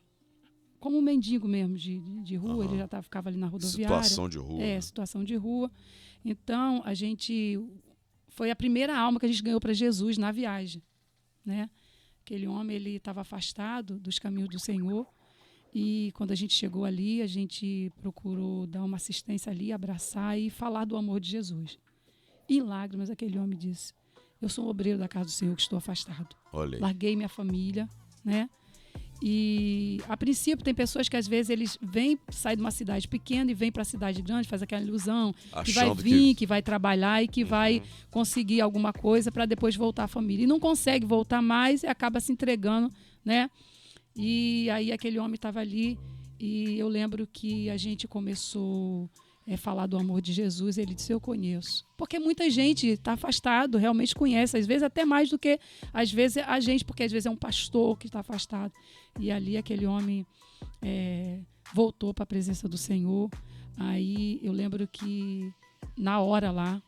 como um mendigo mesmo de rua, ele já ficava ali na rodoviária. Situação de rua. Situação de rua. Então, foi a primeira alma que a gente ganhou para Jesus na viagem, né? Aquele homem, ele estava afastado dos caminhos do Senhor, e quando a gente chegou ali, a gente procurou dar uma assistência ali, abraçar e falar do amor de Jesus. Em lágrimas, aquele homem disse, eu sou um obreiro da casa do Senhor que estou afastado. Olha aí. Larguei minha família, né? E, a princípio, tem pessoas que, às vezes, eles saem de uma cidade pequena e vêm para a cidade grande, faz aquela ilusão, que vai vir, que vai trabalhar e que vai conseguir alguma coisa para depois voltar à família. E não consegue voltar mais e acaba se entregando, né? E aí aquele homem estava ali e eu lembro que a gente começou falar do amor de Jesus, ele disse, eu conheço. Porque muita gente está afastado, realmente conhece, às vezes até mais do que, às vezes, a gente, porque às vezes é um pastor que está afastado. E ali aquele homem voltou para a presença do Senhor. Aí eu lembro que na hora lá,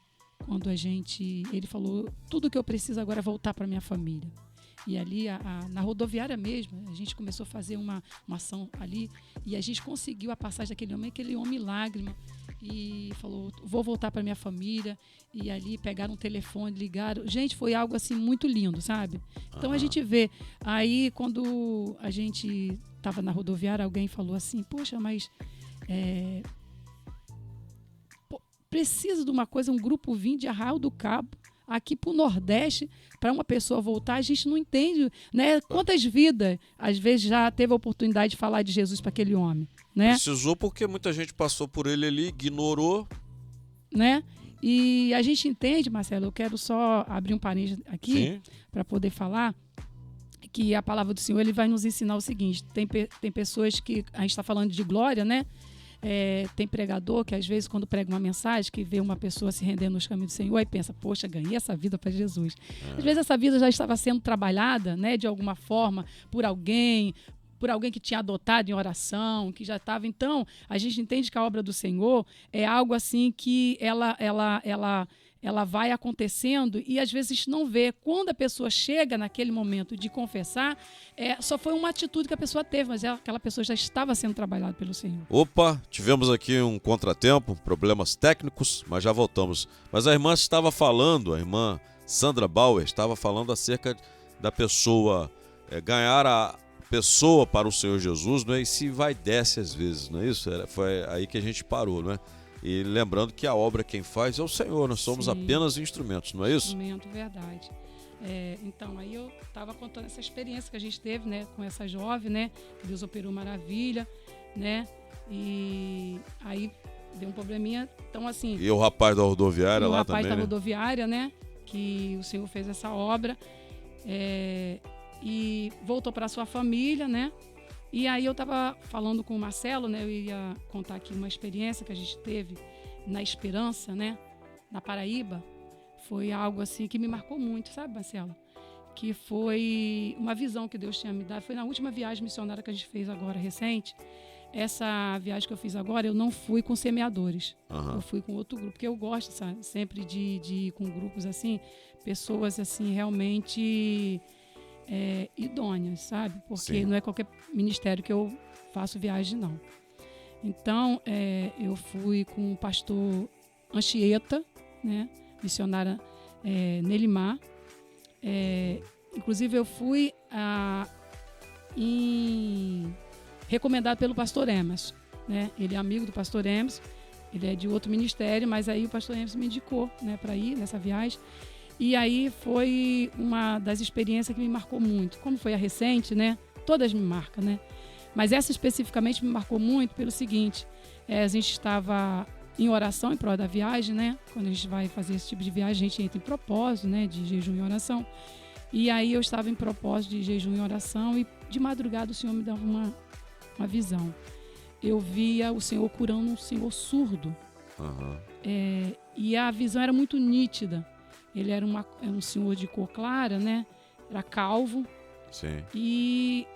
quando ele falou, tudo que eu preciso agora é voltar para minha família. E ali, na rodoviária mesmo, a gente começou a fazer uma ação ali e a gente conseguiu a passagem daquele homem lágrima, e falou, vou voltar para minha família. E ali pegaram um telefone, ligaram. Gente, foi algo assim muito lindo, sabe? Então a gente vê. Aí quando a gente estava na rodoviária, alguém falou assim, poxa, mas precisa de uma coisa, um grupo vir de Arraial do Cabo aqui para o Nordeste, para uma pessoa voltar, a gente não entende, né? Quantas vidas, às vezes, já teve a oportunidade de falar de Jesus para aquele homem, né? Precisou porque muita gente passou por ele ali, ignorou. Né? E a gente entende, Marcelo, eu quero só abrir um parênteses aqui para poder falar que a palavra do Senhor ele vai nos ensinar o seguinte, tem pessoas que, a gente está falando de glória, né? Tem pregador que às vezes quando prega uma mensagem que vê uma pessoa se rendendo nos caminhos do Senhor e pensa, poxa, ganhei essa vida para Jesus. Às vezes essa vida já estava sendo trabalhada, né, de alguma forma por alguém, por alguém que tinha adotado em oração, que já estava. Então, a gente entende que a obra do Senhor é algo assim que ela vai acontecendo e às vezes não vê. Quando a pessoa chega naquele momento de confessar, só foi uma atitude que a pessoa teve, mas aquela pessoa já estava sendo trabalhada pelo Senhor. Opa, tivemos aqui um contratempo, problemas técnicos, mas já voltamos. Mas a irmã estava falando, a irmã Sandra Bauer estava falando acerca da pessoa ganhar a pessoa para o Senhor Jesus, não é? E se vai e desce às vezes, não é isso? Foi aí que a gente parou, não é? E lembrando que a obra quem faz é o Senhor, nós somos apenas instrumentos, não é isso? Instrumento, verdade. Então, aí eu estava contando essa experiência que a gente teve, né, com essa jovem, né, que Deus operou maravilha, né, e aí deu um probleminha, então assim... E o rapaz da rodoviária lá também, o rapaz da rodoviária, né, que o Senhor fez essa obra, e voltou para a sua família, né, e aí eu estava falando com o Marcelo, né, eu ia contar aqui uma experiência que a gente teve na Esperança, né, na Paraíba. Foi algo assim que me marcou muito, sabe, Marcelo? Que foi uma visão que Deus tinha me dado. Foi na última viagem missionária que a gente fez agora, recente. Essa viagem que eu fiz agora, eu não fui com semeadores. Eu fui com outro grupo, porque eu gosto, sabe, sempre de ir com grupos assim, pessoas assim realmente idôneas, sabe? Porque não é qualquer ministério que eu faço viagem, não. Então, eu fui com o pastor Anchieta, né? Missionária Nelimar. Inclusive, eu fui recomendado pelo pastor Emerson, né? Ele é amigo do pastor Emerson, ele é de outro ministério, mas aí o pastor Emerson me indicou, né, para ir nessa viagem. E aí foi uma das experiências que me marcou muito. Como foi a recente, né? Todas me marcam, né? Mas essa especificamente me marcou muito pelo seguinte: a gente estava em oração em prol da viagem, né? Quando a gente vai fazer esse tipo de viagem, a gente entra em propósito, né? De jejum e oração. E aí eu estava em propósito de jejum e oração e de madrugada o Senhor me dava uma visão. Eu via o Senhor curando um senhor surdo. E a visão era muito nítida. Ele era um senhor de cor clara, né? Era calvo. Sim. E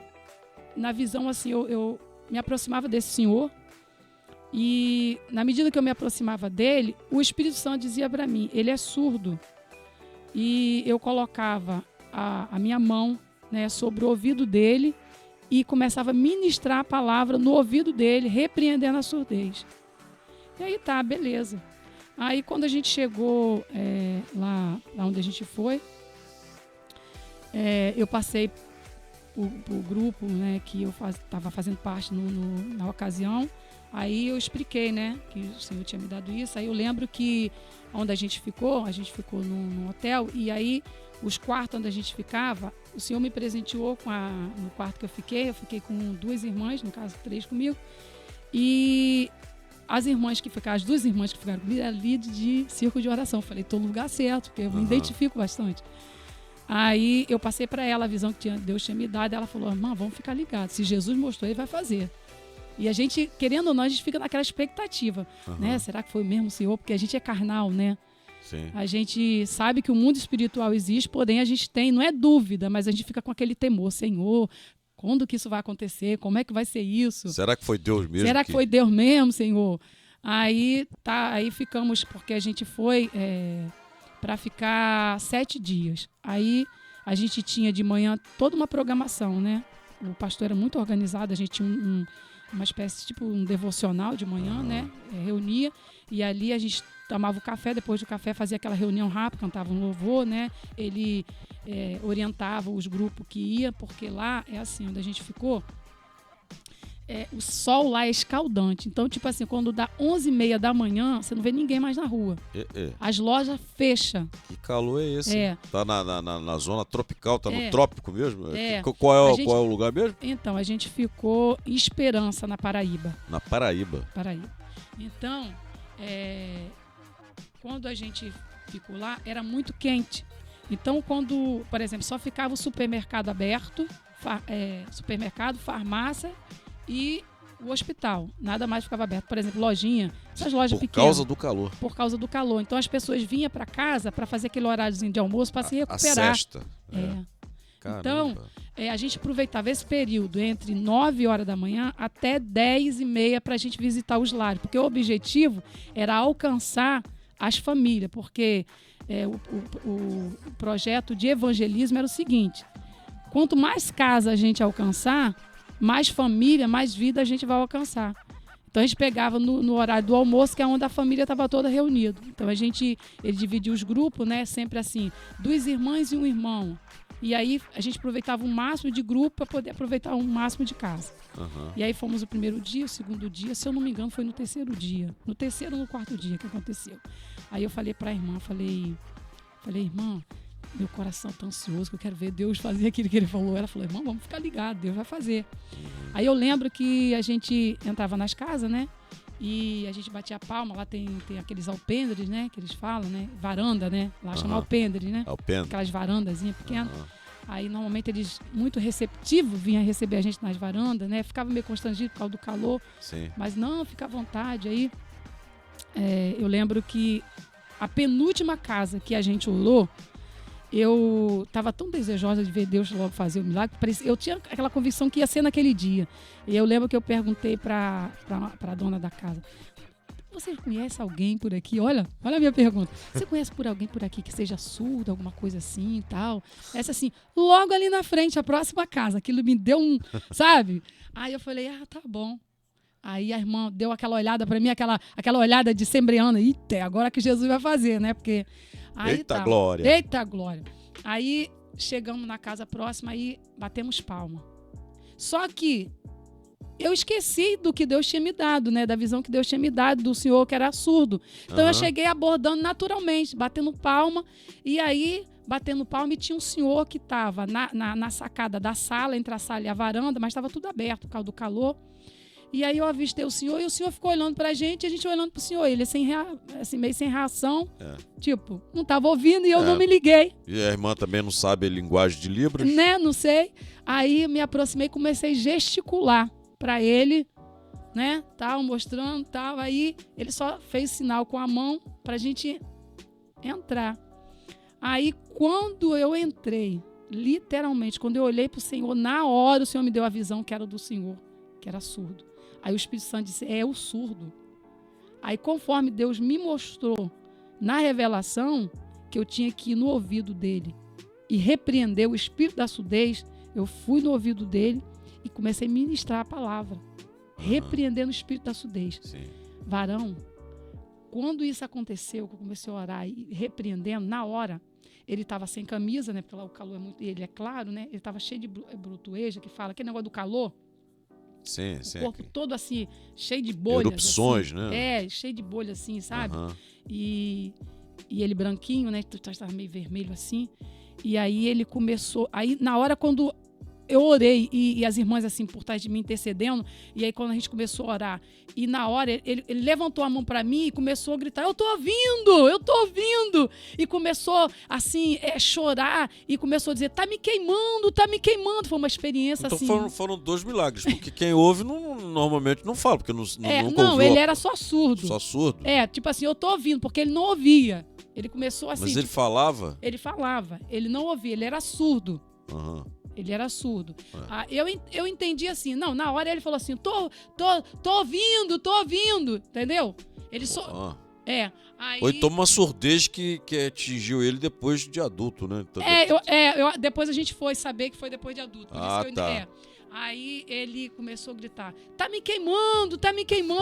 na visão, assim, eu me aproximava desse senhor. E na medida que eu me aproximava dele, o Espírito Santo dizia para mim, ele é surdo. E eu colocava a minha mão, né, sobre o ouvido dele e começava a ministrar a palavra no ouvido dele, repreendendo a surdez. E aí tá, beleza. Aí quando a gente chegou lá onde a gente foi, eu passei o grupo, né, que eu estava fazendo parte na ocasião. Aí eu expliquei, né, que o Senhor tinha me dado isso. Aí eu lembro que onde a gente ficou num hotel, e aí os quartos onde a gente ficava, o Senhor me presenteou no quarto que eu fiquei com 2 irmãs, no caso 3 comigo, e as duas irmãs que ficaram comigo eram líderes de círculo de oração. Eu falei, estou no lugar certo, porque eu me identifico bastante. Aí eu passei para ela a visão que Deus tinha me dado, e ela falou, irmã, vamos ficar ligados, se Jesus mostrou, ele vai fazer. E a gente, querendo ou não, a gente fica naquela expectativa, né? Será que foi mesmo o Senhor? Porque a gente é carnal, né? Sim. A gente sabe que o mundo espiritual existe, porém a gente tem, não é dúvida, mas a gente fica com aquele temor, Senhor, quando que isso vai acontecer? Como é que vai ser isso? Será que foi Deus mesmo? Será que foi Deus mesmo, Senhor? Aí ficamos, porque a gente foi para ficar 7 dias. Aí a gente tinha de manhã toda uma programação, né? O pastor era muito organizado, a gente tinha uma espécie, tipo um devocional de manhã, né? Reunia, e ali a gente tomava o café, depois do café fazia aquela reunião rápida, cantava um louvor, né? Ele orientava os grupos que ia, porque lá é assim, onde a gente ficou, o sol lá é escaldante. Então, tipo assim, quando dá 11h30 da manhã, você não vê ninguém mais na rua. As lojas fecham. Que calor é esse? Tá na zona tropical, tá no trópico mesmo? Qual é o lugar mesmo? Então, a gente ficou em Esperança, na Paraíba. Na Paraíba. Então, quando a gente ficou lá, era muito quente. Então, quando, por exemplo, só ficava o supermercado aberto, supermercado, farmácia e o hospital. Nada mais ficava aberto. Por exemplo, lojinha, essas lojas pequenas. Por causa do calor. Por causa do calor. Então, as pessoas vinham para casa para fazer aquele horáriozinho de almoço para se recuperar. A sesta. Então, a gente aproveitava esse período entre 9 horas da manhã até 10h30 para a gente visitar os lares, porque o objetivo era alcançar as famílias, porque o projeto de evangelismo era o seguinte: quanto mais casa a gente alcançar, mais família, mais vida a gente vai alcançar. Então a gente pegava no horário do almoço, que é onde a família estava toda reunida. Então ele dividia os grupos, né, sempre assim, 2 irmãs e um irmão. E aí a gente aproveitava o máximo de grupo para poder aproveitar o máximo de casa. Uhum. E aí fomos o primeiro dia, o segundo dia, se eu não me engano foi no terceiro dia. No terceiro ou no quarto dia que aconteceu. Aí eu falei para a irmã, falei, irmã, meu coração tá ansioso, que eu quero ver Deus fazer aquilo que ele falou. Ela falou, irmão, vamos ficar ligado, Deus vai fazer. Aí eu lembro que a gente entrava nas casas, né? E a gente batia a palma, lá tem aqueles alpendres, né? Que eles falam, né? Varanda, né? Lá chama alpendres, né? Aquelas varandazinhas pequenas. Aí normalmente eles, muito receptivos, vinham receber a gente nas varandas, né? Ficava meio constrangido por causa do calor. Sim. Mas não, fica à vontade. Aí eu lembro que a penúltima casa que a gente orou, eu estava tão desejosa de ver Deus logo fazer o milagre. Eu tinha aquela convicção que ia ser naquele dia. E eu lembro que eu perguntei para a dona da casa: você conhece alguém por aqui? Olha a minha pergunta. Você conhece alguém por aqui que seja surdo, alguma coisa assim e tal? Essa assim, logo ali na frente, a próxima casa. Aquilo me deu sabe? Aí eu falei, tá bom. Aí a irmã deu aquela olhada para mim, aquela olhada de sembriana. Eita, agora que Jesus vai fazer, né? Porque... Aí, eita glória! Eita glória! Aí chegamos na casa próxima e batemos palma. Só que eu esqueci do que Deus tinha me dado, né? Da visão que Deus tinha me dado do senhor que era surdo. Então eu cheguei abordando naturalmente, batendo palma. E aí, batendo palma, e tinha um senhor que estava na sacada da sala, entre a sala e a varanda, mas estava tudo aberto por causa do calor. E aí eu avistei o senhor e o senhor ficou olhando pra gente e a gente olhando pro senhor. Ele assim, meio sem reação. Tipo, não tava ouvindo e eu não me liguei. E a irmã também não sabe a linguagem de Libras? Né, não sei. Aí me aproximei e comecei a gesticular pra ele, né, tal, mostrando, tal. Aí ele só fez sinal com a mão pra gente entrar. Aí quando eu entrei, literalmente, quando eu olhei pro senhor, na hora o senhor me deu a visão que era do senhor, que era surdo. Aí o Espírito Santo disse, é o surdo. Aí conforme Deus me mostrou na revelação que eu tinha que ir no ouvido dele e repreender o espírito da surdez, eu fui no ouvido dele e comecei a ministrar a palavra, repreendendo o espírito da surdez. Sim. Varão, quando isso aconteceu, que eu comecei a orar e repreendendo, na hora, ele estava sem camisa, né, porque lá o calor é muito, ele é claro, né, ele estava cheio de brutueja, que fala, aquele negócio do calor. Sim. O corpo todo assim, cheio de bolhas. Erupções, assim, né? Cheio de bolha assim, sabe? E ele branquinho, né? Estava meio vermelho assim. E aí ele começou... Aí na hora quando eu orei e as irmãs assim por trás de mim intercedendo, e aí quando a gente começou a orar, e na hora ele levantou a mão para mim e começou a gritar, eu tô ouvindo, e começou assim, chorar, e começou a dizer, tá me queimando, foi uma experiência então, assim. Então foram 2 milagres, porque quem ouve normalmente não fala, porque nunca ouviu. Ele era só surdo. Só surdo? Tipo assim, eu tô ouvindo, porque ele não ouvia. Ele começou assim... Mas ele falava? Ele falava, ele não ouvia, ele era surdo. Ele era surdo. Eu entendi assim, não, na hora ele falou assim, tô ouvindo, entendeu? Ele só... Aí... Ou então uma surdez que atingiu ele depois de adulto, né? Então, depois a gente foi saber que foi depois de adulto. Tá. Aí ele começou a gritar, tá me queimando,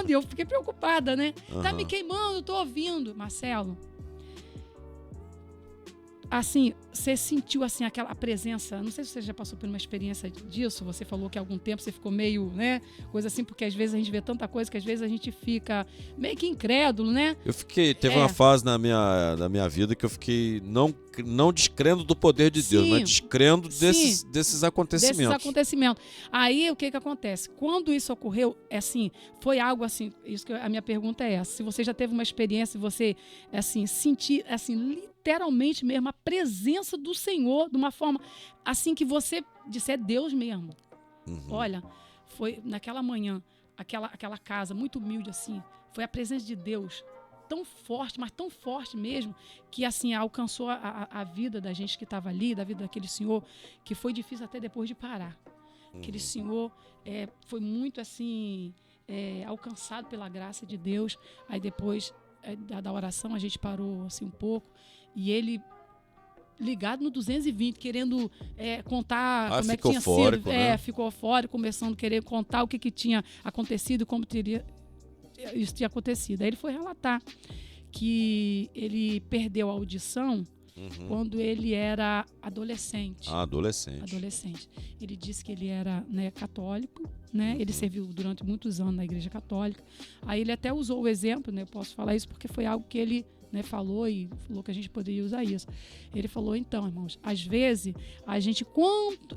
e eu fiquei preocupada, né? Tá me queimando, tô ouvindo. Marcelo, assim, você sentiu assim aquela presença, não sei se você já passou por uma experiência disso, você falou que há algum tempo você ficou meio, né, coisa assim, porque às vezes a gente vê tanta coisa que às vezes a gente fica meio que incrédulo, né? Teve uma fase na minha vida que eu fiquei não descrendo do poder de Deus, mas descrendo desses acontecimentos. Aí o que acontece? Quando isso ocorreu, assim, foi algo assim, isso que a minha pergunta é essa, se você já teve uma experiência, você assim, sentir assim, literalmente mesmo a presença do Senhor de uma forma assim que você disse, é Deus mesmo. Olha, foi naquela manhã, aquela casa muito humilde assim, foi a presença de Deus tão forte, mas tão forte mesmo, que assim alcançou a vida da gente que estava ali, da vida daquele senhor, que foi difícil até depois de parar. Aquele senhor foi muito assim alcançado pela graça de Deus. Aí depois da oração a gente parou assim um pouco e ele ligado no 220, querendo contar como é que tinha sido. Né? Ficou fora, começando a querer contar o que tinha acontecido e como isso tinha acontecido. Aí ele foi relatar que ele perdeu a audição quando ele era adolescente. Adolescente. Ele disse que ele era católico, né? Ele serviu durante muitos anos na Igreja Católica. Aí ele até usou o exemplo, né? Eu posso falar isso porque foi algo que ele falou e falou que a gente poderia usar isso. Ele falou, então, irmãos, às vezes, a gente,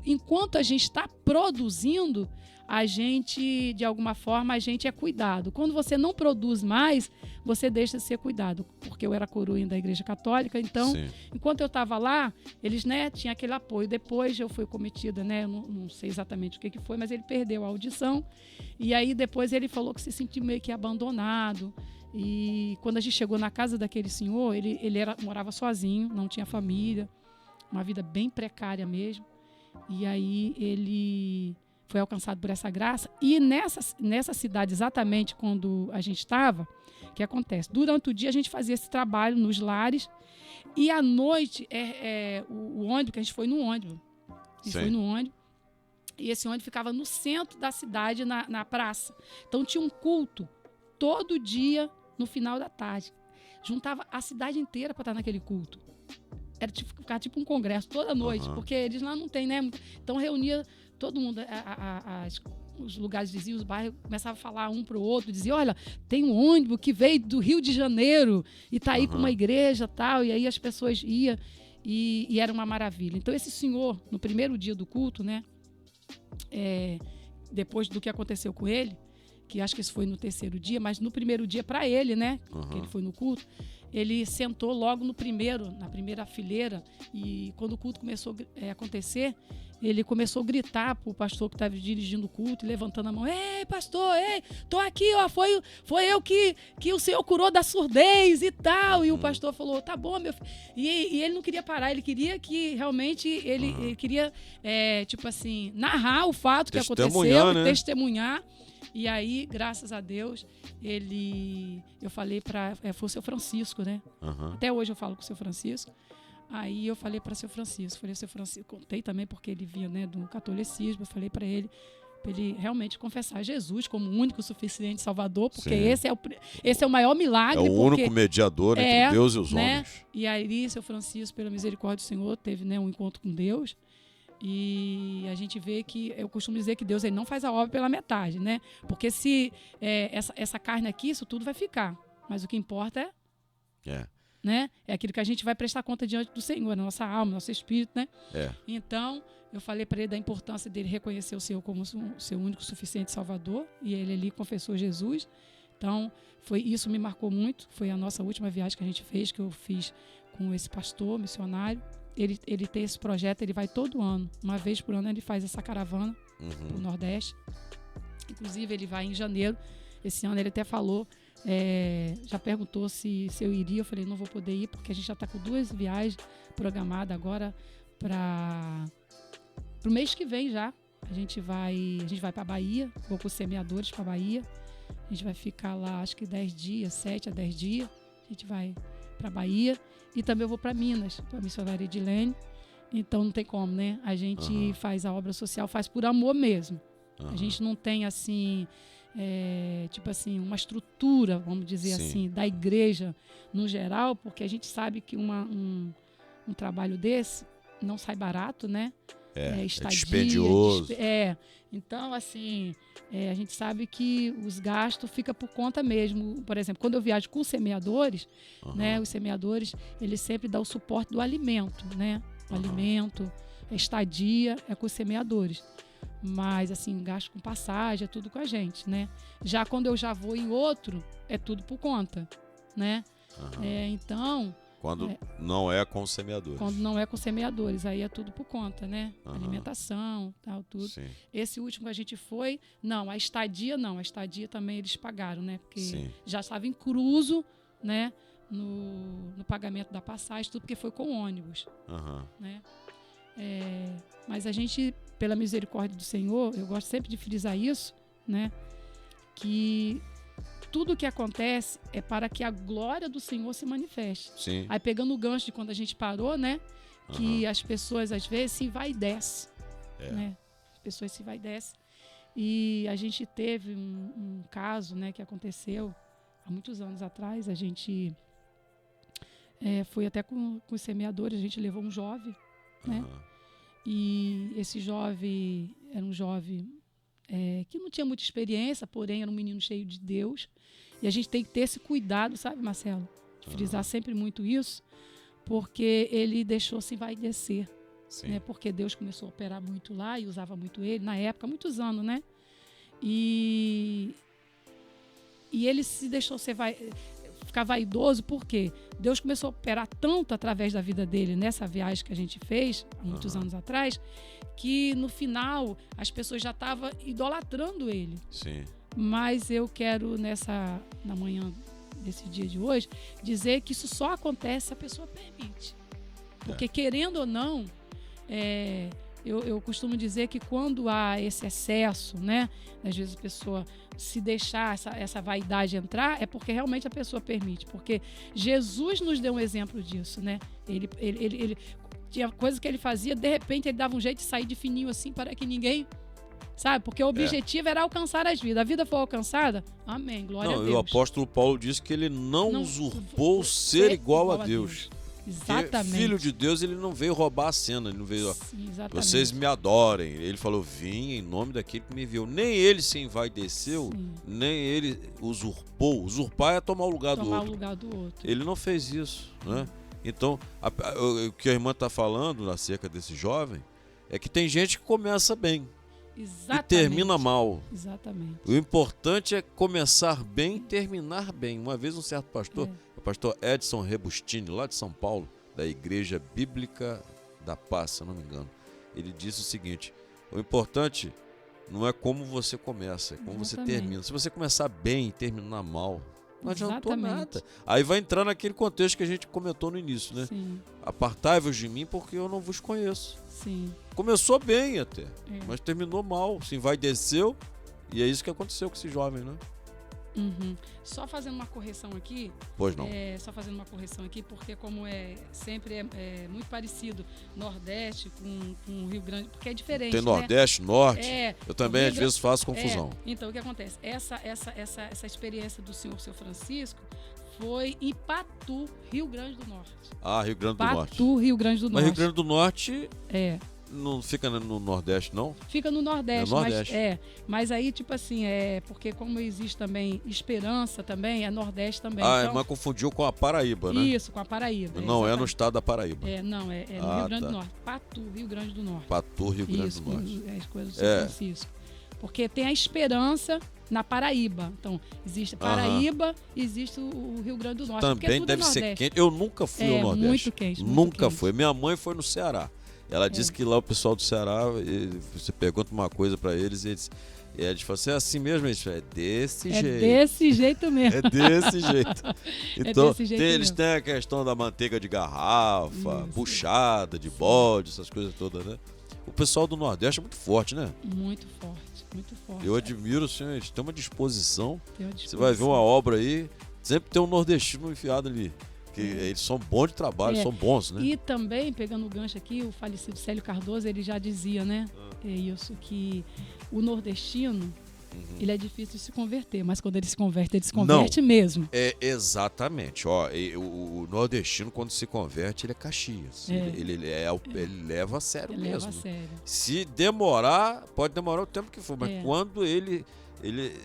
enquanto a gente está produzindo, a gente, de alguma forma, a gente é cuidado. Quando você não produz mais, você deixa de ser cuidado. Porque eu era coroinha da Igreja Católica, então, enquanto eu estava lá, eles, tinham aquele apoio. Depois eu fui cometida, eu não sei exatamente o que foi, mas ele perdeu a audição. E aí, depois, ele falou que se sentiu meio que abandonado. E quando a gente chegou na casa daquele senhor, ele morava sozinho, não tinha família, uma vida bem precária mesmo. E aí ele foi alcançado por essa graça. E nessa cidade, exatamente quando a gente estava, o que acontece? Durante o dia a gente fazia esse trabalho nos lares e à noite o ônibus, que a gente foi no ônibus. E esse ônibus ficava no centro da cidade, na praça. Então tinha um culto todo dia, no final da tarde. Juntava a cidade inteira para estar naquele culto. Era ficar tipo um congresso toda noite, porque eles lá não tem, né? Então reunia todo mundo, os lugares diziam, os bairros começavam a falar um para o outro, dizia, olha, tem um ônibus que veio do Rio de Janeiro e está aí com uma igreja tal, e aí as pessoas iam e era uma maravilha. Então esse senhor, no primeiro dia do culto, depois do que aconteceu com ele, que acho que isso foi no terceiro dia, mas no primeiro dia para ele, que ele foi no culto, ele sentou logo na primeira fileira, e quando o culto começou a acontecer, ele começou a gritar para o pastor que estava dirigindo o culto, levantando a mão, ei, pastor, tô aqui, ó, foi eu que o senhor curou da surdez e tal, e o pastor falou, tá bom, meu filho, e ele não queria parar, ele queria que realmente, ele queria, tipo assim, narrar o fato que aconteceu, testemunhar. E aí, graças a Deus, eu falei foi o seu Francisco, né? Até hoje eu falo com o seu Francisco. Aí eu falei para o seu Francisco, contei também porque ele vinha do catolicismo, eu falei para ele realmente confessar Jesus como o único suficiente Salvador, porque esse é o maior milagre. É o único mediador entre Deus e os homens. E aí, seu Francisco, pela misericórdia do Senhor, teve um encontro com Deus. E a gente vê que, eu costumo dizer que Deus ele não faz a obra pela metade, né? Porque se essa carne aqui, isso tudo vai ficar. Mas o que importa né? É aquilo que a gente vai prestar conta diante do Senhor, na nossa alma, nosso espírito, né? Então, eu falei para ele da importância dele reconhecer o Senhor como o seu único suficiente Salvador, e ele ali confessou Jesus. Então, isso me marcou muito. Foi a nossa última viagem que a gente fez, que eu fiz com esse pastor missionário. Ele tem esse projeto, ele vai todo ano. Uma vez por ano ele faz essa caravana para o Nordeste. Inclusive, ele vai em janeiro. Esse ano ele até falou, já perguntou se eu iria. Eu falei, não vou poder ir, porque a gente já está com 2 viagens programadas agora para o mês que vem já. A gente vai para a Bahia, vou com os semeadores para a Bahia. A gente vai ficar lá, acho que 10 dias, 7 a 10 dias. A gente vai para a Bahia. E também eu vou para Minas, para a missionária Edilene. Então não tem como, né? A gente faz a obra social, faz por amor mesmo. A gente não tem assim, tipo assim, uma estrutura, vamos dizer assim, da igreja no geral, porque a gente sabe que um trabalho desse não sai barato, né? Estadia, dispendioso. Então, assim, a gente sabe que os gastos ficam por conta mesmo. Por exemplo, quando eu viajo com os semeadores, né, os semeadores, eles sempre dão o suporte do alimento, né? O alimento, a estadia é com os semeadores. Mas, assim, gasto com passagem, é tudo com a gente, né? Já quando eu já vou em outro, é tudo por conta, né? Então... Quando não é com semeadores. Quando não é com semeadores, aí é tudo por conta, né? Alimentação, tal, tudo. Sim. Esse último que a gente foi, a estadia também eles pagaram, né? Porque já estava incluso né, no pagamento da passagem, tudo porque foi com ônibus. Aham. Né? Mas a gente, pela misericórdia do Senhor, eu gosto sempre de frisar isso, né, que tudo que acontece é para que a glória do Senhor se manifeste. Sim. Aí pegando o gancho de quando a gente parou, né, que as pessoas às vezes se vai e desce, né? As pessoas se vai e desce. E a gente teve um caso, né, que aconteceu há muitos anos atrás. A gente foi até com os semeadores, a gente levou um jovem, né? E esse jovem era um jovem que não tinha muita experiência, porém era um menino cheio de Deus. E a gente tem que ter esse cuidado, sabe, Marcelo? De frisar sempre muito isso, porque ele deixou-se envaidecer. Né? Porque Deus começou a operar muito lá e usava muito ele, na época, há muitos anos, né? E ele se deixou ficar vaidoso, porque Deus começou a operar tanto através da vida dele nessa viagem que a gente fez, há muitos anos atrás, que no final as pessoas já estavam idolatrando ele. Sim. Mas eu quero, na manhã desse dia de hoje, dizer que isso só acontece se a pessoa permite. Porque, querendo ou não, eu costumo dizer que quando há esse excesso, né, às vezes a pessoa se deixar essa vaidade entrar, é porque realmente a pessoa permite. Porque Jesus nos deu um exemplo disso, né? Ele tinha coisas que ele fazia, de repente ele dava um jeito de sair de fininho assim para que ninguém... Sabe? Porque o objetivo era alcançar as vidas. A vida foi alcançada? Amém. Glória a Deus. E o apóstolo Paulo disse que ele não usurpou ser igual a Deus. Exatamente. Porque filho de Deus, ele não veio roubar a cena, ele não veio, sim, vocês me adorem. Ele falou, vim em nome daquele que me enviou. Nem ele se envaideceu, nem ele usurpou. Usurpar é tomar o lugar do outro. Ele não fez isso, né? Então, o que a irmã está falando acerca desse jovem é que tem gente que começa bem. Exatamente. E termina mal. Exatamente. O importante é começar bem e terminar bem. Uma vez um certo pastor, o pastor Edson Rebustini, lá de São Paulo, da Igreja Bíblica da Paz, se eu não me engano, ele disse o seguinte: o importante não é como você começa, é como você termina. Se você começar bem e terminar mal, não adiantou nada. Aí vai entrar naquele contexto que a gente comentou no início, né? Apartai-vos de mim porque eu não vos conheço. Sim. Começou bem até, mas terminou mal, se envaideceu, e é isso que aconteceu com esse jovem, né? Só fazendo uma correção aqui. Pois não. Só fazendo uma correção aqui, porque como sempre é muito parecido Nordeste com Rio Grande, porque é diferente. Tem Nordeste, Norte. Eu também às vezes faço confusão. Então o que acontece? Essa experiência do seu Francisco foi em Patu, Rio Grande do Norte. Ah, Rio Grande do Norte. Patu, Rio Grande do Norte. Mas Rio Grande do Norte não fica no Nordeste, não? Fica no Nordeste, Nordeste. Mas aí, tipo assim, porque como existe também Esperança também, é Nordeste também. A irmã confundiu com a Paraíba, né? Isso, com a Paraíba. Não é no estado da Paraíba. No Rio Grande do Norte. Patu, Rio Grande do Norte. Patu, Rio Grande do Norte. As coisas do São Francisco. Porque tem a Esperança na Paraíba. Então, existe a Paraíba, existe o Rio Grande do Norte. Também deve ser quente. Eu nunca fui ao Nordeste. Muito quente. Nunca fui. Minha mãe foi no Ceará. Ela disse que lá o pessoal do Ceará, você pergunta uma coisa pra eles e eles falam assim, é assim mesmo? Eles falam, é desse jeito. É desse jeito mesmo. É desse jeito. Então, desse jeito eles têm a questão da manteiga de garrafa, buchada, de bode, essas coisas todas, né? O pessoal do Nordeste é muito forte, né? Muito forte, muito forte. Eu admiro, assim, eles têm uma disposição. Você vai ver uma obra aí, sempre tem um nordestino enfiado ali. Que eles são bons de trabalho, são bons, né? E também, pegando o gancho aqui, o falecido Célio Cardoso, ele já dizia, né? Isso, que o nordestino, ele é difícil de se converter, mas quando ele se converte mesmo. Exatamente. O nordestino, quando se converte, ele é Caxias. Ele leva a sério mesmo. Leva a sério. Se demorar, pode demorar o tempo que for, mas quando ele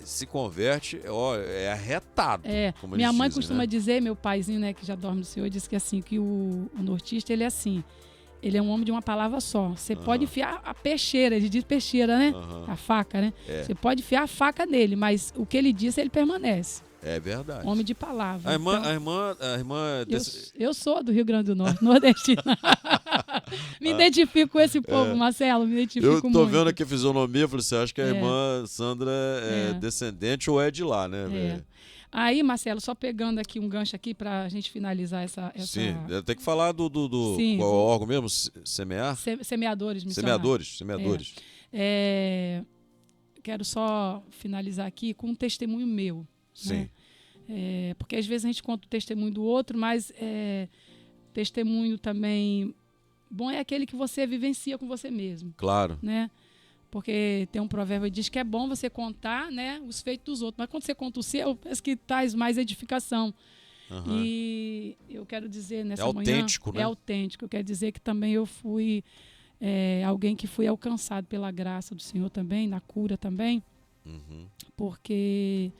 se converte, é arretado. Como minha mãe dizem, costuma dizer, meu paizinho, né, que já dorme do Senhor, disse que assim, que o nortista, ele é assim, ele é um homem de uma palavra só. Você pode enfiar a peixeira, ele diz peixeira, né? A faca, né? Você pode enfiar a faca nele, mas o que ele disse, ele permanece. É verdade. Homem de palavra. A irmã eu sou do Rio Grande do Norte, nordestina. Me identifico com esse povo, Marcelo, me identifico muito. Eu tô vendo aqui a fisionomia, falei assim, acho que a irmã Sandra é descendente ou é de lá, né? aí, Marcelo, só pegando aqui um gancho aqui para a gente finalizar essa... Sim, tem que falar do Sim, qual órgão mesmo? Semear? Semeadores missionários. Semeadores. Quero só finalizar aqui com um testemunho meu. Sim. Né? Porque às vezes a gente conta o testemunho do outro, mas testemunho também bom é aquele que você vivencia com você mesmo. Claro. Né? Porque tem um provérbio que diz que é bom você contar, né, os feitos dos outros, mas quando você conta o seu, parece que traz mais edificação. Uhum. E eu quero dizer nessa manhã... É autêntico, né? É autêntico. Eu quero dizer que também eu fui alguém que fui alcançado pela graça do Senhor também, na cura também, porque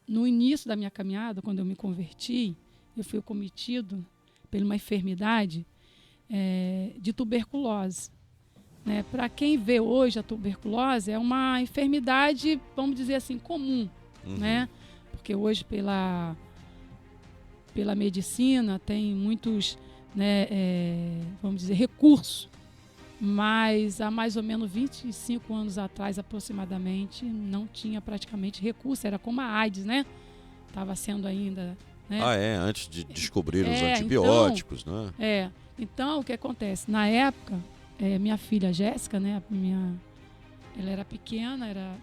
no início da minha caminhada, quando eu me converti, eu fui cometido por uma enfermidade de tuberculose. Né? Para quem vê hoje a tuberculose, é uma enfermidade, vamos dizer assim, comum, né? Porque hoje pela medicina tem muitos, né, vamos dizer, recursos, mas há mais ou menos 25 anos atrás, aproximadamente, não tinha praticamente recurso, era como a AIDS, né? Estava sendo ainda... Né? Antes de descobrir os antibióticos, né? Então, o que acontece? Na época, minha filha Jéssica, né, ela era pequena, era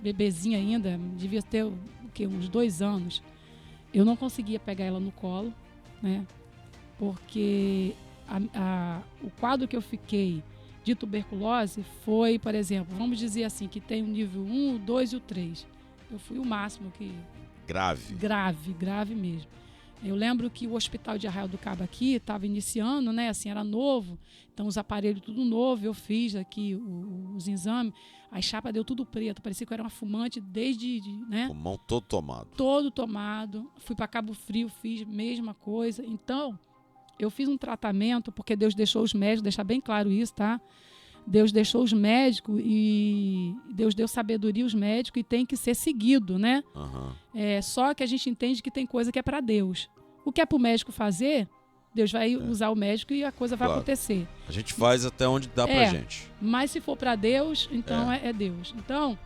bebezinha ainda, devia ter uns 2 anos. Eu não conseguia pegar ela no colo, né, porque o quadro que eu fiquei de tuberculose foi, por exemplo, vamos dizer assim, que tem o nível 1, o 2 e o 3. Eu fui o máximo que... Grave mesmo. Eu lembro que o hospital de Arraial do Cabo aqui estava iniciando, né? Assim, era novo, então os aparelhos tudo novo. Eu fiz aqui os exames, a chapa deu tudo preto, parecia que eu era uma fumante desde, né? Pulmão todo tomado. Todo tomado. Fui para Cabo Frio, fiz a mesma coisa. Então, eu fiz um tratamento, porque Deus deixou os médicos, deixar bem claro isso, tá? Deus deixou os médicos e Deus deu sabedoria aos médicos e tem que ser seguido, né? Só que a gente entende que tem coisa que é para Deus. O que é para o médico fazer, Deus vai usar o médico e a coisa vai acontecer. A gente faz até onde dá pra gente. Mas se for para Deus, então é Deus. Então,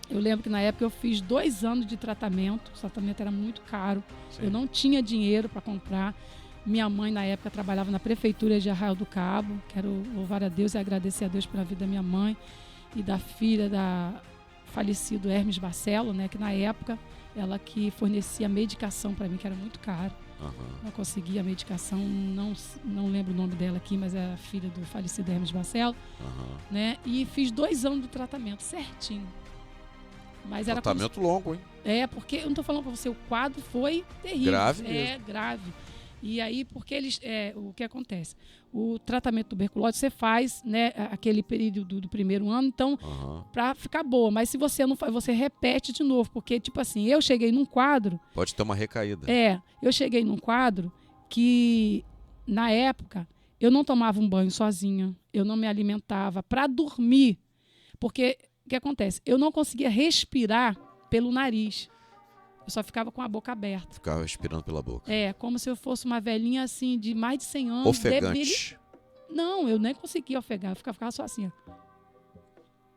eu lembro que na época eu fiz 2 anos de tratamento. O tratamento era muito caro. Sim. Eu não tinha dinheiro para comprar. Minha mãe, na época, trabalhava na prefeitura de Arraial do Cabo. Quero louvar a Deus e agradecer a Deus pela vida da minha mãe e da filha da falecido Hermes Barcelo, né, que na época ela que fornecia medicação para mim, que era muito caro. Eu conseguia a medicação, não lembro o nome dela aqui, mas é a filha do falecido Hermes Barcelo. Né, e fiz 2 anos de tratamento certinho. Mas era tratamento longo, hein? Porque eu não estou falando para você, o quadro foi terrível. Grave mesmo. Grave. E aí, porque o que acontece? O tratamento de tuberculose você faz, né, aquele período do primeiro ano, então, para ficar boa. Mas se você não faz, você repete de novo. Porque, tipo assim, eu cheguei num quadro... Pode ter uma recaída. Eu cheguei num quadro que, na época, eu não tomava um banho sozinha, eu não me alimentava para dormir. Porque, o que acontece? Eu não conseguia respirar pelo nariz. Eu só ficava com a boca aberta. Ficava respirando pela boca. Como se eu fosse uma velhinha assim, de mais de 100 anos. Ofegante. Não, eu nem conseguia ofegar. Eu ficava só assim, ó.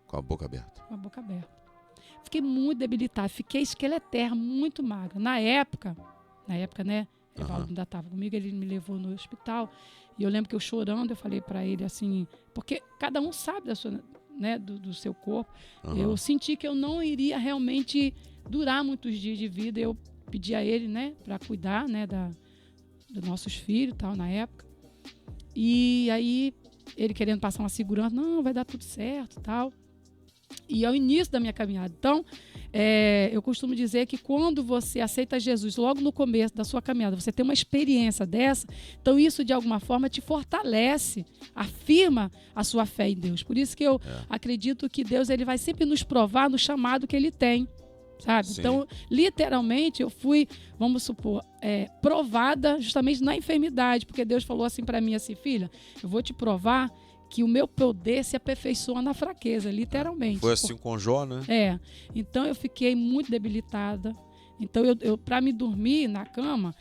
Com a boca aberta. Com a boca aberta. Fiquei muito debilitada. Fiquei esqueleterra, muito magra. Na época, né? O Evaldo ainda estava comigo, ele me levou no hospital. E eu lembro que eu chorando, eu falei para ele assim... Porque cada um sabe da sua, né, do seu corpo. Eu senti que eu não iria realmente... durar muitos dias de vida. Eu pedi a ele, né, para cuidar, né, dos nossos filhos, tal, na época. E aí ele querendo passar uma segurança, não, vai dar tudo certo, tal. E é o início da minha caminhada. Então, eu costumo dizer que quando você aceita Jesus, logo no começo da sua caminhada, você tem uma experiência dessa, então isso de alguma forma te fortalece, afirma a sua fé em Deus. Por isso que eu acredito que Deus ele vai sempre nos provar no chamado que ele tem. Sabe? Sim. Então, literalmente, eu fui, vamos supor, provada justamente na enfermidade, porque Deus falou assim para mim, assim, filha, eu vou te provar que o meu poder se aperfeiçoa na fraqueza, literalmente. Foi assim com Jó, né? Então, eu fiquei muito debilitada. Então, eu para me dormir na cama,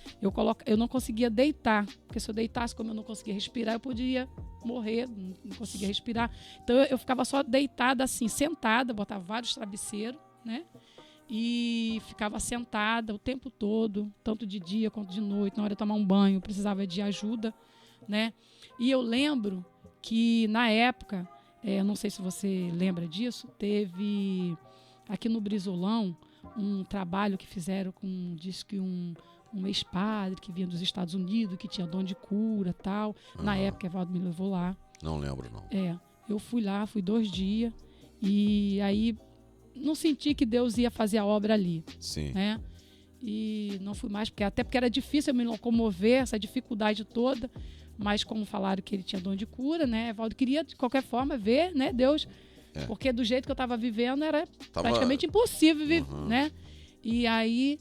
eu não conseguia deitar, porque se eu deitasse, como eu não conseguia respirar, eu podia morrer, não conseguia respirar. Então, eu ficava só deitada assim, sentada, botava vários travesseiros, né? e ficava sentada o tempo todo, tanto de dia quanto de noite, na hora de tomar um banho, precisava de ajuda, né? E eu lembro que, na época, não sei se você lembra disso, teve aqui no Brizolão um trabalho que fizeram com, diz que um ex-padre que vinha dos Estados Unidos, que tinha dom de cura e tal. Na época, Evaldo me levou lá. Não lembro, não. Eu fui lá, fui 2 dias, e aí não senti que Deus ia fazer a obra ali. Sim. Né? E não fui mais, até porque era difícil eu me locomover, essa dificuldade toda, mas como falaram que ele tinha dom de cura, né? Evaldo queria, de qualquer forma, ver, né, Deus, porque do jeito que eu estava vivendo era praticamente impossível viver, né? E aí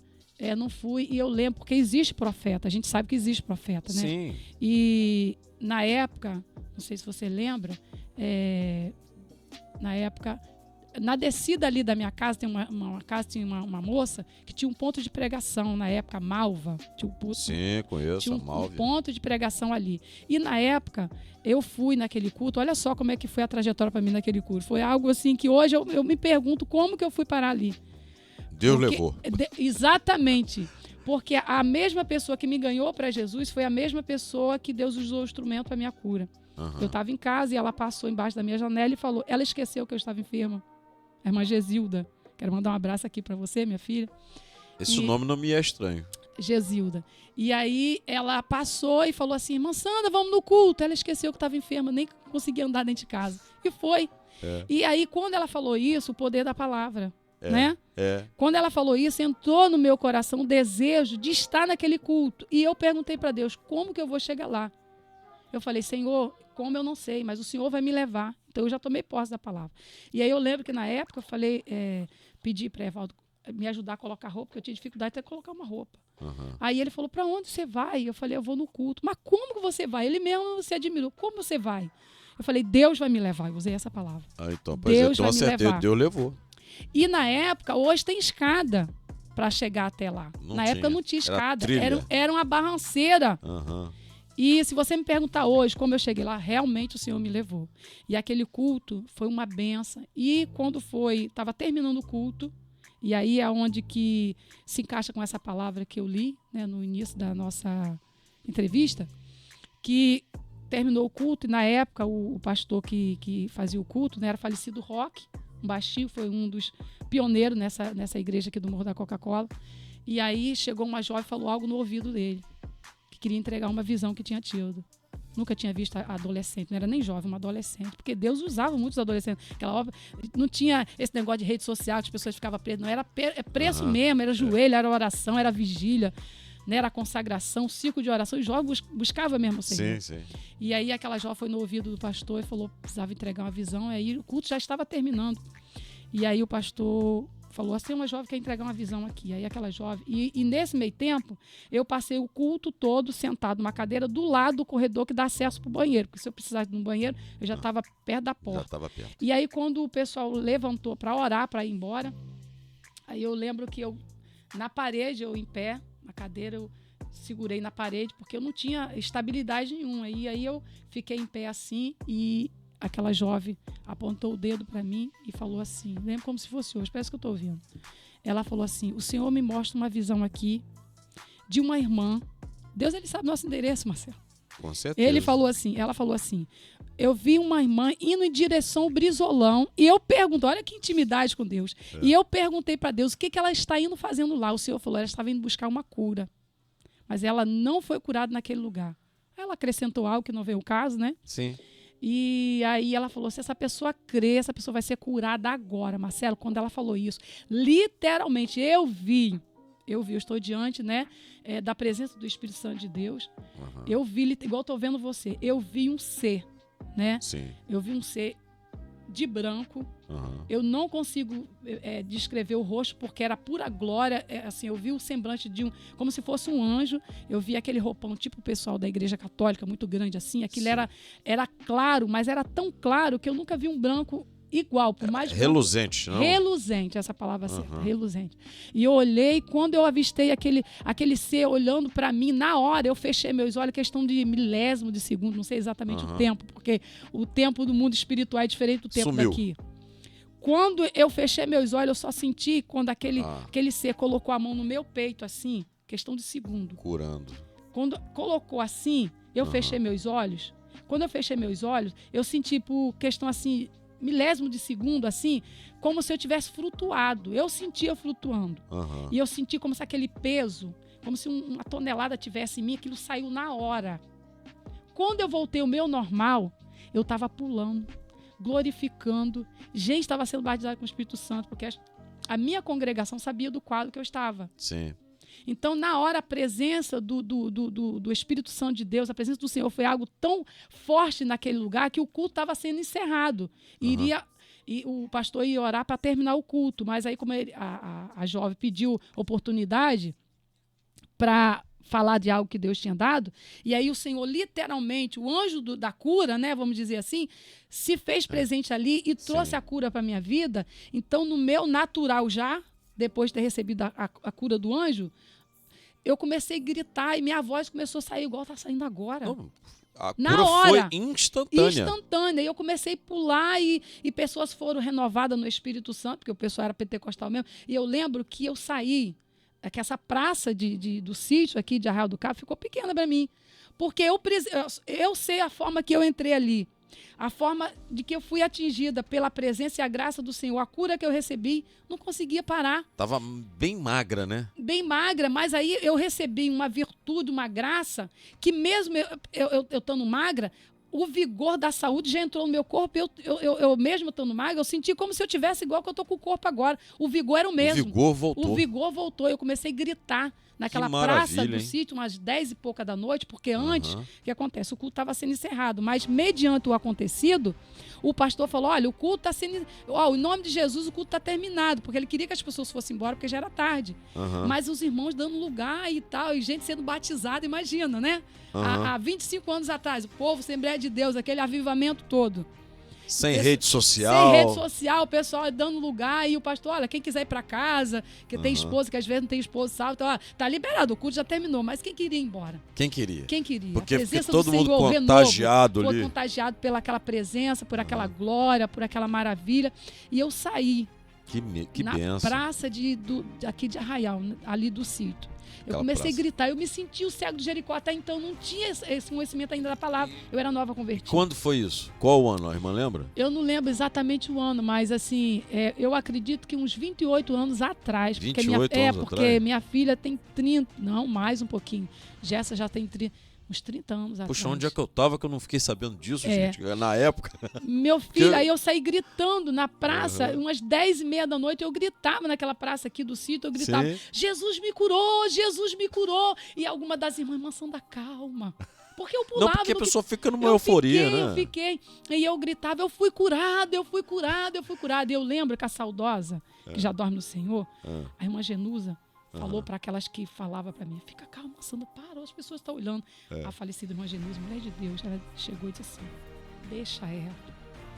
não fui, e eu lembro, porque existe profeta, a gente sabe que existe profeta, né? Sim. E na época, não sei se você lembra, na época, na descida ali da minha casa, tem uma casa, tinha uma moça que tinha um ponto de pregação, na época, Malva. Sim, conheço tinha a Malva. Um ponto de pregação ali. E na época, eu fui naquele culto, olha só como é que foi a trajetória para mim naquele culto. Foi algo assim que hoje eu me pergunto como que eu fui parar ali. Deus levou. Exatamente. Porque a mesma pessoa que me ganhou para Jesus foi a mesma pessoa que Deus usou o instrumento para minha cura. Eu estava em casa e ela passou embaixo da minha janela e falou, ela esqueceu que eu estava enferma. A irmã Gesilda. Quero mandar um abraço aqui para você, minha filha. Esse nome não me é estranho. Gesilda. E aí ela passou e falou assim, irmã Sandra, vamos no culto. Ela esqueceu que estava enferma, nem conseguia andar dentro de casa. E foi. E aí, quando ela falou isso, o poder da palavra, né? Quando ela falou isso, entrou no meu coração o desejo de estar naquele culto. E eu perguntei para Deus, como que eu vou chegar lá? Eu falei, Senhor, como eu não sei, mas o Senhor vai me levar. Então eu já tomei posse da palavra. E aí eu lembro que na época eu falei, pedi para Evaldo me ajudar a colocar roupa, porque eu tinha dificuldade até de colocar uma roupa. Aí ele falou, para onde você vai? Eu falei, eu vou no culto. Mas como que você vai? Ele mesmo se admirou. Como você vai? Eu falei, Deus vai me levar. Eu usei essa palavra. Então, pois Deus vai me levar. Deus levou. E na época, hoje tem escada para chegar até lá. Na época não tinha escada. Era uma barranceira. E se você me perguntar hoje como eu cheguei lá, realmente o Senhor me levou. E aquele culto foi uma benção. E quando estava terminando o culto, e aí é onde que se encaixa com essa palavra que eu li, né, no início da nossa entrevista, que terminou o culto e na época o pastor que fazia o culto, né, era falecido Roque, um baixinho, foi um dos pioneiros nessa igreja aqui do Morro da Coca-Cola. E aí chegou uma jovem e falou algo no ouvido dele, que queria entregar uma visão que tinha tido. Nunca tinha visto adolescente, não era nem jovem, uma adolescente, porque Deus usava muitos adolescentes. Aquela obra, não tinha esse negócio de rede social, que as pessoas ficavam presas, não, era preço mesmo, era joelho, era oração, era vigília, né, era consagração, ciclo de oração, e jovem buscava mesmo o Senhor. Sim. E aí aquela jovem foi no ouvido do pastor e falou que precisava entregar uma visão, e aí o culto já estava terminando. E aí o pastor falou assim, uma jovem quer entregar uma visão aqui. Aí aquela jovem... E nesse meio tempo, eu passei o culto todo sentado numa cadeira do lado do corredor que dá acesso para o banheiro. Porque se eu precisasse de um banheiro, eu já estava perto da porta. Já estava perto. E aí quando o pessoal levantou para orar, para ir embora, aí eu lembro que na parede, eu em pé, na cadeira, eu segurei na parede, porque eu não tinha estabilidade nenhuma. E aí eu fiquei em pé assim e... Aquela jovem apontou o dedo para mim e falou assim, lembro como se fosse hoje, parece que eu estou ouvindo. Ela falou assim, o Senhor me mostra uma visão aqui de uma irmã. Deus, ele sabe nosso endereço, Marcelo. Com certeza. Ela falou assim, eu vi uma irmã indo em direção ao Brizolão e eu pergunto, olha que intimidade com Deus. E eu perguntei para Deus o que ela está indo fazendo lá. O Senhor falou, ela estava indo buscar uma cura. Mas ela não foi curada naquele lugar. Ela acrescentou algo que não veio o caso, né? Sim. E aí ela falou, se essa pessoa crer, essa pessoa vai ser curada agora, Marcelo. Quando ela falou isso, literalmente, eu estou diante, né, da presença do Espírito Santo de Deus. Eu vi, igual eu estou vendo você, eu vi um ser, né? Sim. Eu vi um ser de branco. Eu não consigo descrever o rosto porque era pura glória. Assim, eu vi o semblante de como se fosse um anjo. Eu vi aquele roupão tipo o pessoal da Igreja Católica, muito grande assim. Aquilo era claro, mas era tão claro que eu nunca vi um branco igual, por mais reluzente, não? Reluzente, essa palavra certa, reluzente. E eu olhei, quando eu avistei aquele ser olhando para mim, na hora eu fechei meus olhos, questão de milésimo de segundo, não sei exatamente o tempo, porque o tempo do mundo espiritual é diferente do tempo daqui. Quando eu fechei meus olhos, eu só senti quando aquele ser colocou a mão no meu peito, assim, questão de segundo. Curando. Quando colocou assim, eu fechei meus olhos. Quando eu fechei meus olhos, eu senti por questão assim, milésimo de segundo, assim, como se eu tivesse flutuado. Eu sentia flutuando. E eu senti como se aquele peso, como se uma tonelada tivesse em mim, aquilo saiu na hora. Quando eu voltei ao meu normal, eu estava pulando, glorificando. Gente, estava sendo batizada com o Espírito Santo, porque a minha congregação sabia do quadro que eu estava. Sim. Então, na hora, a presença do Espírito Santo de Deus, a presença do Senhor foi algo tão forte naquele lugar que o culto estava sendo encerrado. E o pastor ia orar para terminar o culto. Mas aí, como a jovem pediu oportunidade para falar de algo que Deus tinha dado, e aí o Senhor, literalmente, o anjo da cura, né, vamos dizer assim, se fez presente ali e trouxe a cura para a minha vida. Então, no meu natural já, depois de ter recebido a cura do anjo, eu comecei a gritar e minha voz começou a sair igual está saindo agora. A na cura hora, foi instantânea. Instantânea. E eu comecei a pular e pessoas foram renovadas no Espírito Santo, porque o pessoal era pentecostal mesmo. E eu lembro que eu saí, que essa praça do sítio aqui de Arraial do Cabo ficou pequena para mim. Porque eu sei a forma que eu entrei ali. A forma de que eu fui atingida pela presença e a graça do Senhor, a cura que eu recebi, não conseguia parar. Estava bem magra, né? Bem magra, mas aí eu recebi uma virtude, uma graça, que mesmo eu estando magra, o vigor da saúde já entrou no meu corpo. Eu mesmo estando magra, eu senti como se eu tivesse igual que eu estou com o corpo agora. O vigor era o mesmo. O vigor voltou. O vigor voltou. Eu comecei a gritar naquela praça do sítio, umas 10 e pouca da noite, porque antes, o que acontece? O culto estava sendo encerrado, mas mediante o acontecido, o pastor falou, olha, o culto está sendo... em nome de Jesus, o culto está terminado, porque ele queria que as pessoas fossem embora, porque já era tarde. Mas os irmãos dando lugar e tal, e gente sendo batizada, imagina, né? Há 25 anos atrás, o povo, Assembleia de Deus, aquele avivamento todo. Sem rede social. Sem rede social, o pessoal dando lugar. E o pastor, olha, quem quiser ir para casa, que tem esposa, que às vezes não tem esposa, sabe? Então, ó, tá liberado, o culto já terminou. Mas quem queria ir embora? Quem queria? Quem queria? Porque todo mundo contagiado ali. Foi contagiado pela aquela presença, por aquela glória, por aquela maravilha. E eu saí na benção. Praça aqui de Arraial, ali do sítio. Eu comecei a gritar, eu me senti o cego de Jericó. Até então não tinha esse conhecimento ainda da palavra. Eu era nova convertida. Quando foi isso? Qual o ano, a irmã lembra? Eu não lembro exatamente o ano, mas assim, eu acredito que uns 28 anos atrás. 28 anos porque atrás? Minha filha tem 30, não, mais um pouquinho. Jessa já tem uns 30 anos atrás. Puxa, onde é que eu tava que eu não fiquei sabendo disso, gente? Na época. Meu filho, aí eu saí gritando na praça, umas 10h30 da noite, eu gritava naquela praça aqui do sítio, eu gritava, Jesus me curou, Jesus me curou. E alguma das irmãs, Sandra, calma. Porque eu pulava. Não, porque a pessoa fica numa euforia, né? Eu fiquei. E eu gritava, eu fui curado, eu fui curado, eu fui curado. E eu lembro que a saudosa, que já dorme no Senhor, a irmã Genusa, falou para aquelas que falavam para mim, fica calma, Sandra, parou, as pessoas estão olhando. A falecida irmã Genusa, mulher de Deus, ela chegou e disse assim, deixa ela.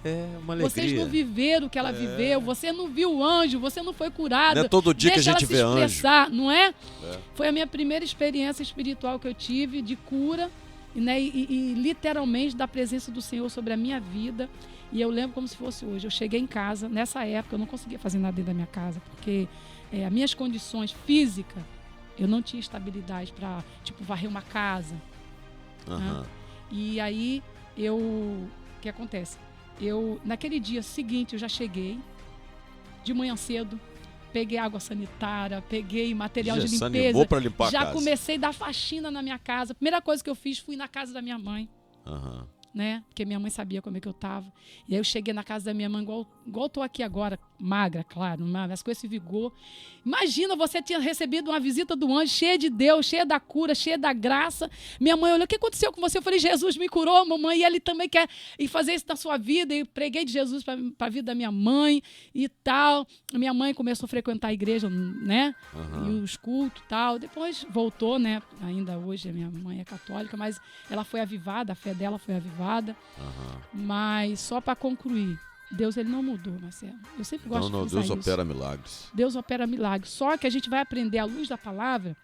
É uma alegria. Vocês não viveram o que ela viveu, você não viu o anjo, você não foi curada. Não é todo dia que a gente vê anjo. Não é? Foi a minha primeira experiência espiritual que eu tive de cura, né, e literalmente da presença do Senhor sobre a minha vida. E eu lembro como se fosse hoje. Eu cheguei em casa, nessa época eu não conseguia fazer nada dentro da minha casa, porque as minhas condições físicas, eu não tinha estabilidade para, varrer uma casa. Né? E aí, o que acontece? Naquele dia seguinte, eu já cheguei, de manhã cedo, peguei água sanitária, peguei material de limpeza. Pra limpar já a casa. Comecei a dar faxina na minha casa. A primeira coisa que eu fiz, fui na casa da minha mãe. Né? Porque minha mãe sabia como é que eu tava. E aí eu cheguei na casa da minha mãe, igual eu tô aqui agora, magra, claro, mas com esse vigor. Imagina, você tinha recebido uma visita do anjo, cheia de Deus, cheia da cura, cheia da graça. Minha mãe olhou, o que aconteceu com você? Eu falei, Jesus me curou, mamãe, e ele também quer fazer isso na sua vida. E preguei de Jesus para a vida da minha mãe e tal. Minha mãe começou a frequentar a igreja, né? E os cultos e tal. Depois voltou, né? Ainda hoje a minha mãe é católica, mas ela foi avivada, a fé dela foi avivada. Mas só para concluir, Deus, ele não mudou, Marcelo. Eu sempre gosto de frisar Deus isso. opera milagres. Deus opera milagres. Só que a gente vai aprender à luz da palavra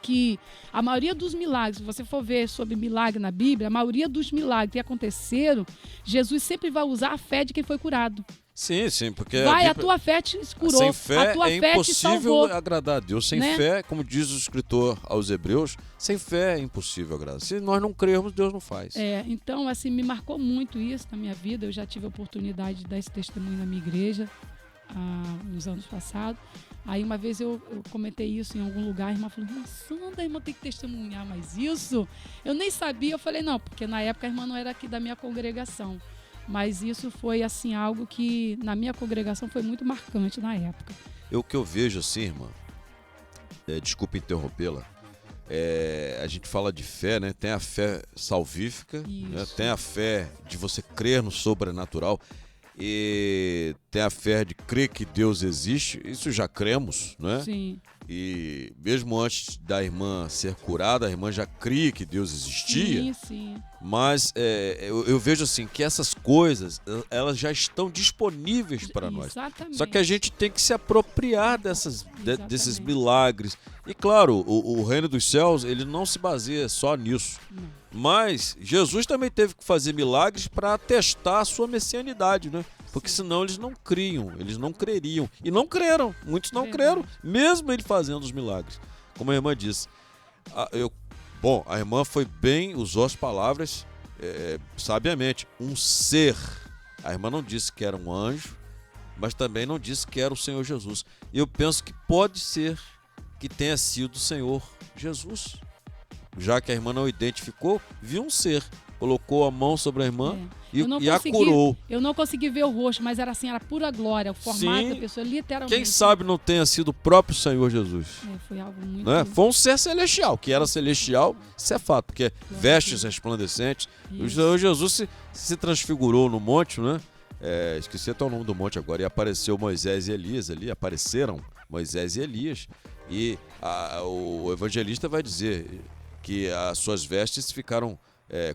que a maioria dos milagres, se você for ver sobre milagre na Bíblia, a maioria dos milagres que aconteceram, Jesus sempre vai usar a fé de quem foi curado. Sim, sim, porque Vai, a tua fé te curou. sem fé a tua é fé te impossível salvou. agradar a Deus. Sem né? fé, como diz o escritor aos Hebreus, sem fé é impossível agradar. Se nós não crermos, Deus não faz. Então, assim, me marcou muito isso na minha vida. Eu já tive a oportunidade de dar esse testemunho na minha igreja nos anos passados. Aí uma vez eu comentei isso em algum lugar, a irmã falou, irmã Sandra, a irmã tem que testemunhar, mas isso? Eu nem sabia, eu falei, não, porque na época a irmã não era aqui da minha congregação. Mas isso foi, assim, algo que na minha congregação foi muito marcante na época. O que eu vejo assim, irmã, desculpa interrompê-la, a gente fala de fé, né? Tem a fé salvífica, né? Tem a fé de você crer no sobrenatural e tem a fé de crer que Deus existe. Isso já cremos, né? Sim. E mesmo antes da irmã ser curada, a irmã já cria que Deus existia. Sim, sim. Mas eu vejo assim que essas coisas, elas já estão disponíveis para nós. Exatamente. Só que a gente tem que se apropriar desses milagres. E claro, o reino dos céus, ele não se baseia só nisso. Não. Mas Jesus também teve que fazer milagres para atestar a sua messianidade, né? Porque senão eles não criam, eles não creriam. E não creram, muitos não creram, mesmo ele fazendo os milagres. Como a irmã disse. A irmã usou as palavras sabiamente. Um ser. A irmã não disse que era um anjo, mas também não disse que era o Senhor Jesus. E eu penso que pode ser que tenha sido o Senhor Jesus. Já que a irmã não identificou, viu um ser. Colocou a mão sobre a irmã e a curou. Eu não consegui ver o rosto, mas era assim, era pura glória. O formato da pessoa, literalmente. Quem sabe não tenha sido o próprio Senhor Jesus. Foi algo muito... Né? Foi um ser celestial, que era celestial, isso é fato, porque vestes resplandecentes. Isso. O Senhor Jesus se transfigurou no monte, né? Esqueci até o nome do monte agora, e apareceu Moisés e Elias ali, apareceram Moisés e Elias. E o evangelista vai dizer que as suas vestes ficaram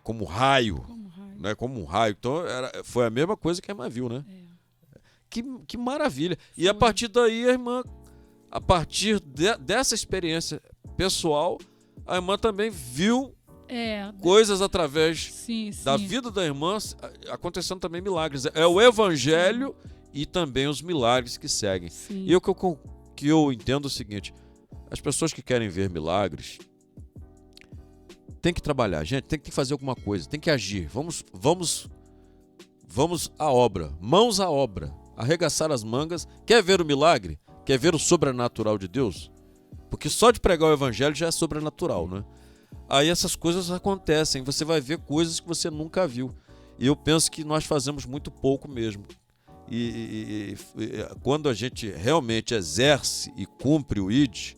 como raio. Né? Como um raio. Então foi a mesma coisa que a irmã viu, né? Que maravilha. E a partir daí, a irmã, a partir dessa experiência pessoal, a irmã também viu coisas através da vida da irmã, acontecendo também milagres. É o evangelho e também os milagres que seguem. Sim. E o que eu entendo é o seguinte: as pessoas que querem ver milagres tem que trabalhar, gente, tem que fazer alguma coisa, tem que agir. Vamos à obra, mãos à obra, arregaçar as mangas. Quer ver o milagre? Quer ver o sobrenatural de Deus? Porque só de pregar o evangelho já é sobrenatural, né? Aí essas coisas acontecem, você vai ver coisas que você nunca viu. E eu penso que nós fazemos muito pouco mesmo. E quando a gente realmente exerce e cumpre o ID,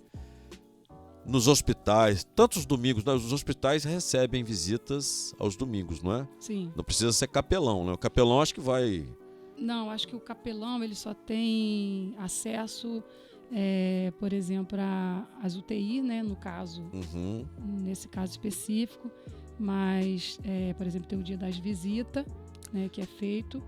nos hospitais, tantos domingos, né? Os hospitais recebem visitas aos domingos, não é? Sim. Não precisa ser capelão, né? O capelão acho que vai... Não, acho que o capelão ele só tem acesso, por exemplo, às UTI, né? No caso, nesse caso específico. Mas, por exemplo, tem o dia das visitas, né? Que é feito.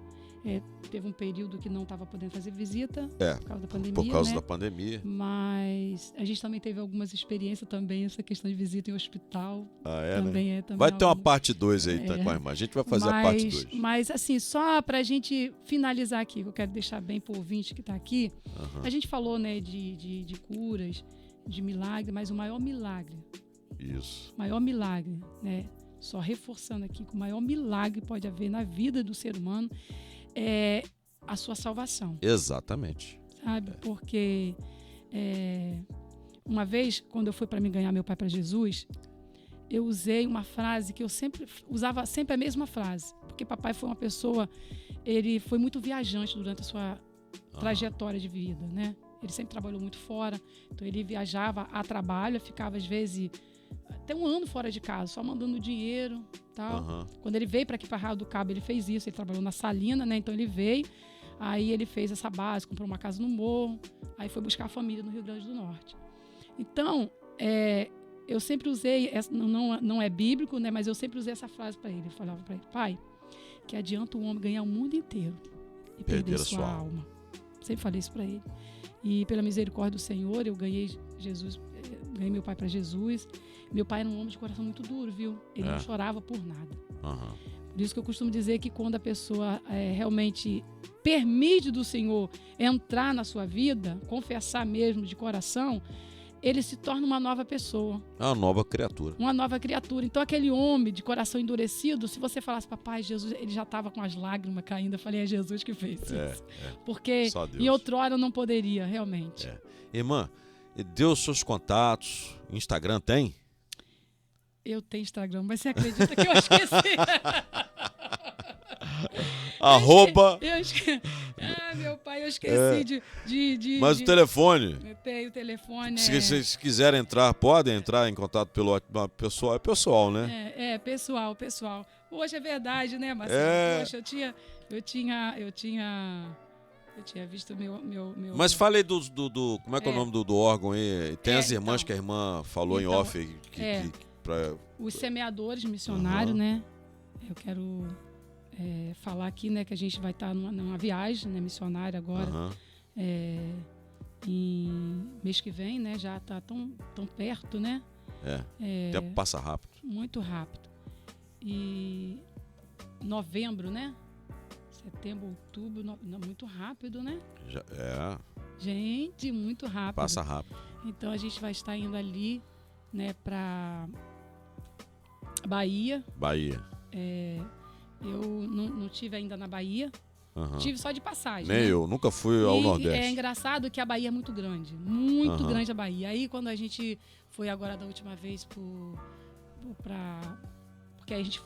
Teve um período que não estava podendo fazer visita por causa da pandemia. Por causa da pandemia. Mas a gente também teve algumas experiências também, essa questão de visita em hospital. Também né? Também vai ter uma parte 2 aí, tá, com a irmã. A gente vai fazer a parte 2. Mas, assim, só para a gente finalizar aqui, que eu quero deixar bem para o ouvinte que está aqui, a gente falou, né, de curas, de milagre, mas o maior milagre. Isso. O maior milagre, né? Só reforçando aqui que o maior milagre pode haver na vida do ser humano é a sua salvação. Exatamente. Sabe? Porque uma vez, quando eu fui para me ganhar meu pai para Jesus, eu usei uma frase que eu usava sempre a mesma frase. Porque papai foi uma pessoa, ele foi muito viajante durante a sua trajetória de vida, né? Ele sempre trabalhou muito fora, então ele viajava a trabalho, ficava às vezes até um ano fora de casa, só mandando dinheiro, tal. Quando ele veio para aqui para Arraial do Cabo, ele fez isso, ele trabalhou na Salina, né? Então ele veio, aí ele fez essa base, comprou uma casa no Morro, aí foi buscar a família no Rio Grande do Norte. Então, eu sempre usei, não é bíblico, né? Mas eu sempre usei essa frase para ele. Eu falava para ele: pai, que adianta o homem ganhar o mundo inteiro e perder sua alma. Sempre falei isso para ele. E pela misericórdia do Senhor, eu ganhei meu pai para Jesus. Meu pai era um homem de coração muito duro, viu? Ele não chorava por nada. Por isso que eu costumo dizer que quando a pessoa realmente permite do Senhor entrar na sua vida, confessar mesmo de coração, ele se torna uma nova pessoa. Uma nova criatura. Uma nova criatura. Então, aquele homem de coração endurecido, se você falasse, papai, Jesus, ele já estava com as lágrimas caindo. Eu falei, é Jesus que fez isso. Porque em outrora eu não poderia, realmente. Irmã, deu os seus contatos, Instagram tem? Eu tenho Instagram, mas você acredita que eu esqueci? Arroba. Meu pai, eu esqueci Mas o telefone? Eu tenho o telefone. Se vocês quiserem entrar, podem entrar em contato pelo pessoal. É pessoal, né? Pessoal. Hoje é verdade, né, Marcelo? Poxa, eu tinha visto meu... Mas fala aí do como é que é o nome do órgão aí? Tem as irmãs que a irmã falou em off. Os semeadores missionários, né? Eu quero falar aqui, né, que a gente vai estar numa viagem, né, missionária agora. Em mês que vem, né? Já está tão perto, né? O tempo passa rápido. Muito rápido. E novembro, né? Setembro, outubro, muito rápido, né? Gente, muito rápido. Passa rápido. Então a gente vai estar indo ali, né, para Bahia. Eu não tive ainda na Bahia. Tive só de passagem. Nem eu, nunca fui ao Nordeste. É engraçado que a Bahia é muito grande. Muito grande a Bahia. Aí quando a gente foi agora da última vez porque a gente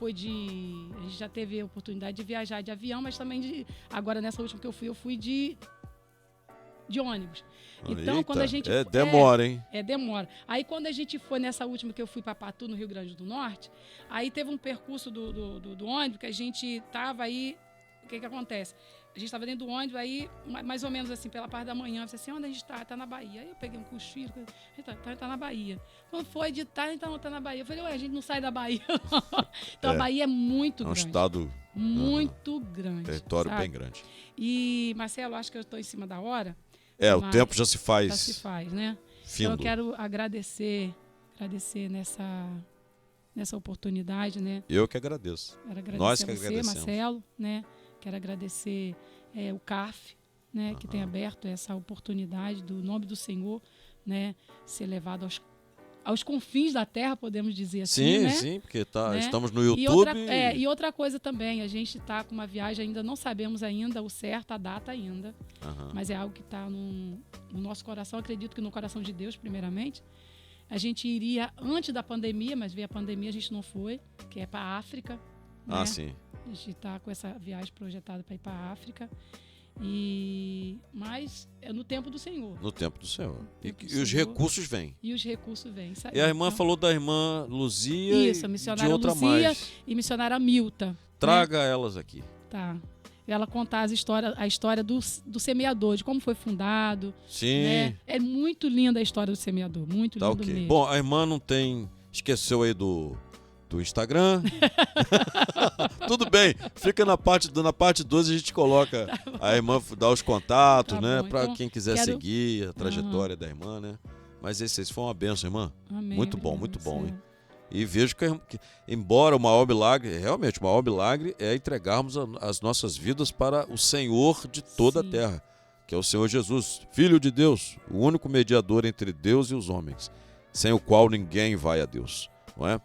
já teve a oportunidade de viajar de avião, mas também agora nessa última que eu fui de ônibus. Então, quando a gente... demora, hein? Demora. Aí, quando a gente foi nessa última que eu fui para Patu, no Rio Grande do Norte, aí teve um percurso do ônibus que a gente estava aí... O que acontece? A gente estava dentro do ônibus, aí, mais ou menos assim, pela parte da manhã, eu disse assim, onde a gente está? Está na Bahia. Aí eu peguei um cochilo, a gente tá na Bahia. Quando foi de tarde, então está na Bahia. Eu falei, a gente não sai da Bahia. Então, a Bahia é muito grande. É um estado... Muito grande. Território bem grande. E, Marcelo, acho que eu estou em cima da hora. O tempo já se faz. Já se faz, né? Findo. Então, eu quero agradecer nessa oportunidade, né? Eu que agradeço. Quero agradecer Nós que a você, agradecemos. Marcelo, né? Quero agradecer o CAF, né? Que tem aberto essa oportunidade do nome do Senhor, né? Ser levado aos confins da terra, podemos dizer assim, né? Sim, porque né? Estamos no YouTube. E outra coisa também, a gente está com uma viagem ainda, não sabemos ainda o certo, a data ainda, mas é algo que está no nosso coração, acredito que no coração de Deus, primeiramente. A gente iria antes da pandemia, mas veio a pandemia, a gente não foi, que é para a África. Né? Sim. A gente está com essa viagem projetada para ir para a África. Mas é no tempo do Senhor. No tempo do Senhor. E os recursos vêm. E os recursos vêm. E a irmã falou da irmã Luzia a missionária de outra Luzia mais. E missionária Milta. Traga elas aqui. Tá. Ela contar a história do semeador, de como foi fundado. Sim. Né? É muito linda a história do semeador. Muito lindo mesmo. Bom, a irmã não tem... Esqueceu aí do Instagram. Tudo bem, fica na parte 2 a gente coloca a irmã, dá os contatos, né? Para quem quiser seguir a trajetória da irmã, né? Mas esse foi uma bênção, irmã. Amém, muito bom, hein? E vejo que, embora o maior milagre, realmente o maior milagre é entregarmos as nossas vidas para o Senhor de toda a terra, que é o Senhor Jesus, Filho de Deus, o único mediador entre Deus e os homens, sem o qual ninguém vai a Deus, não é?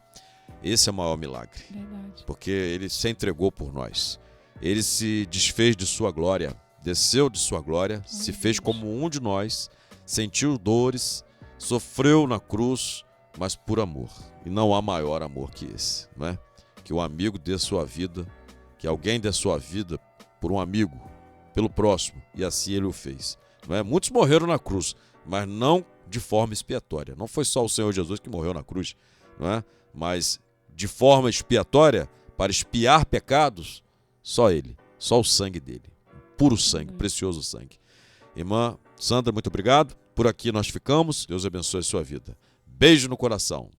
Esse é o maior milagre. Verdade. Porque ele se entregou por nós. Ele se desfez de sua glória, desceu de sua glória, se fez como um de nós, sentiu dores, sofreu na cruz, mas por amor. E não há maior amor que esse, não é? Que o amigo dê sua vida, que alguém dê sua vida por um amigo, pelo próximo. E assim ele o fez. Não é? Muitos morreram na cruz, mas não de forma expiatória. Não foi só o Senhor Jesus que morreu na cruz, não é? Mas de forma expiatória, para expiar pecados, só ele, só o sangue dele, puro sangue, precioso sangue. Irmã Sandra, muito obrigado. Por aqui nós ficamos. Deus abençoe a sua vida. Beijo no coração.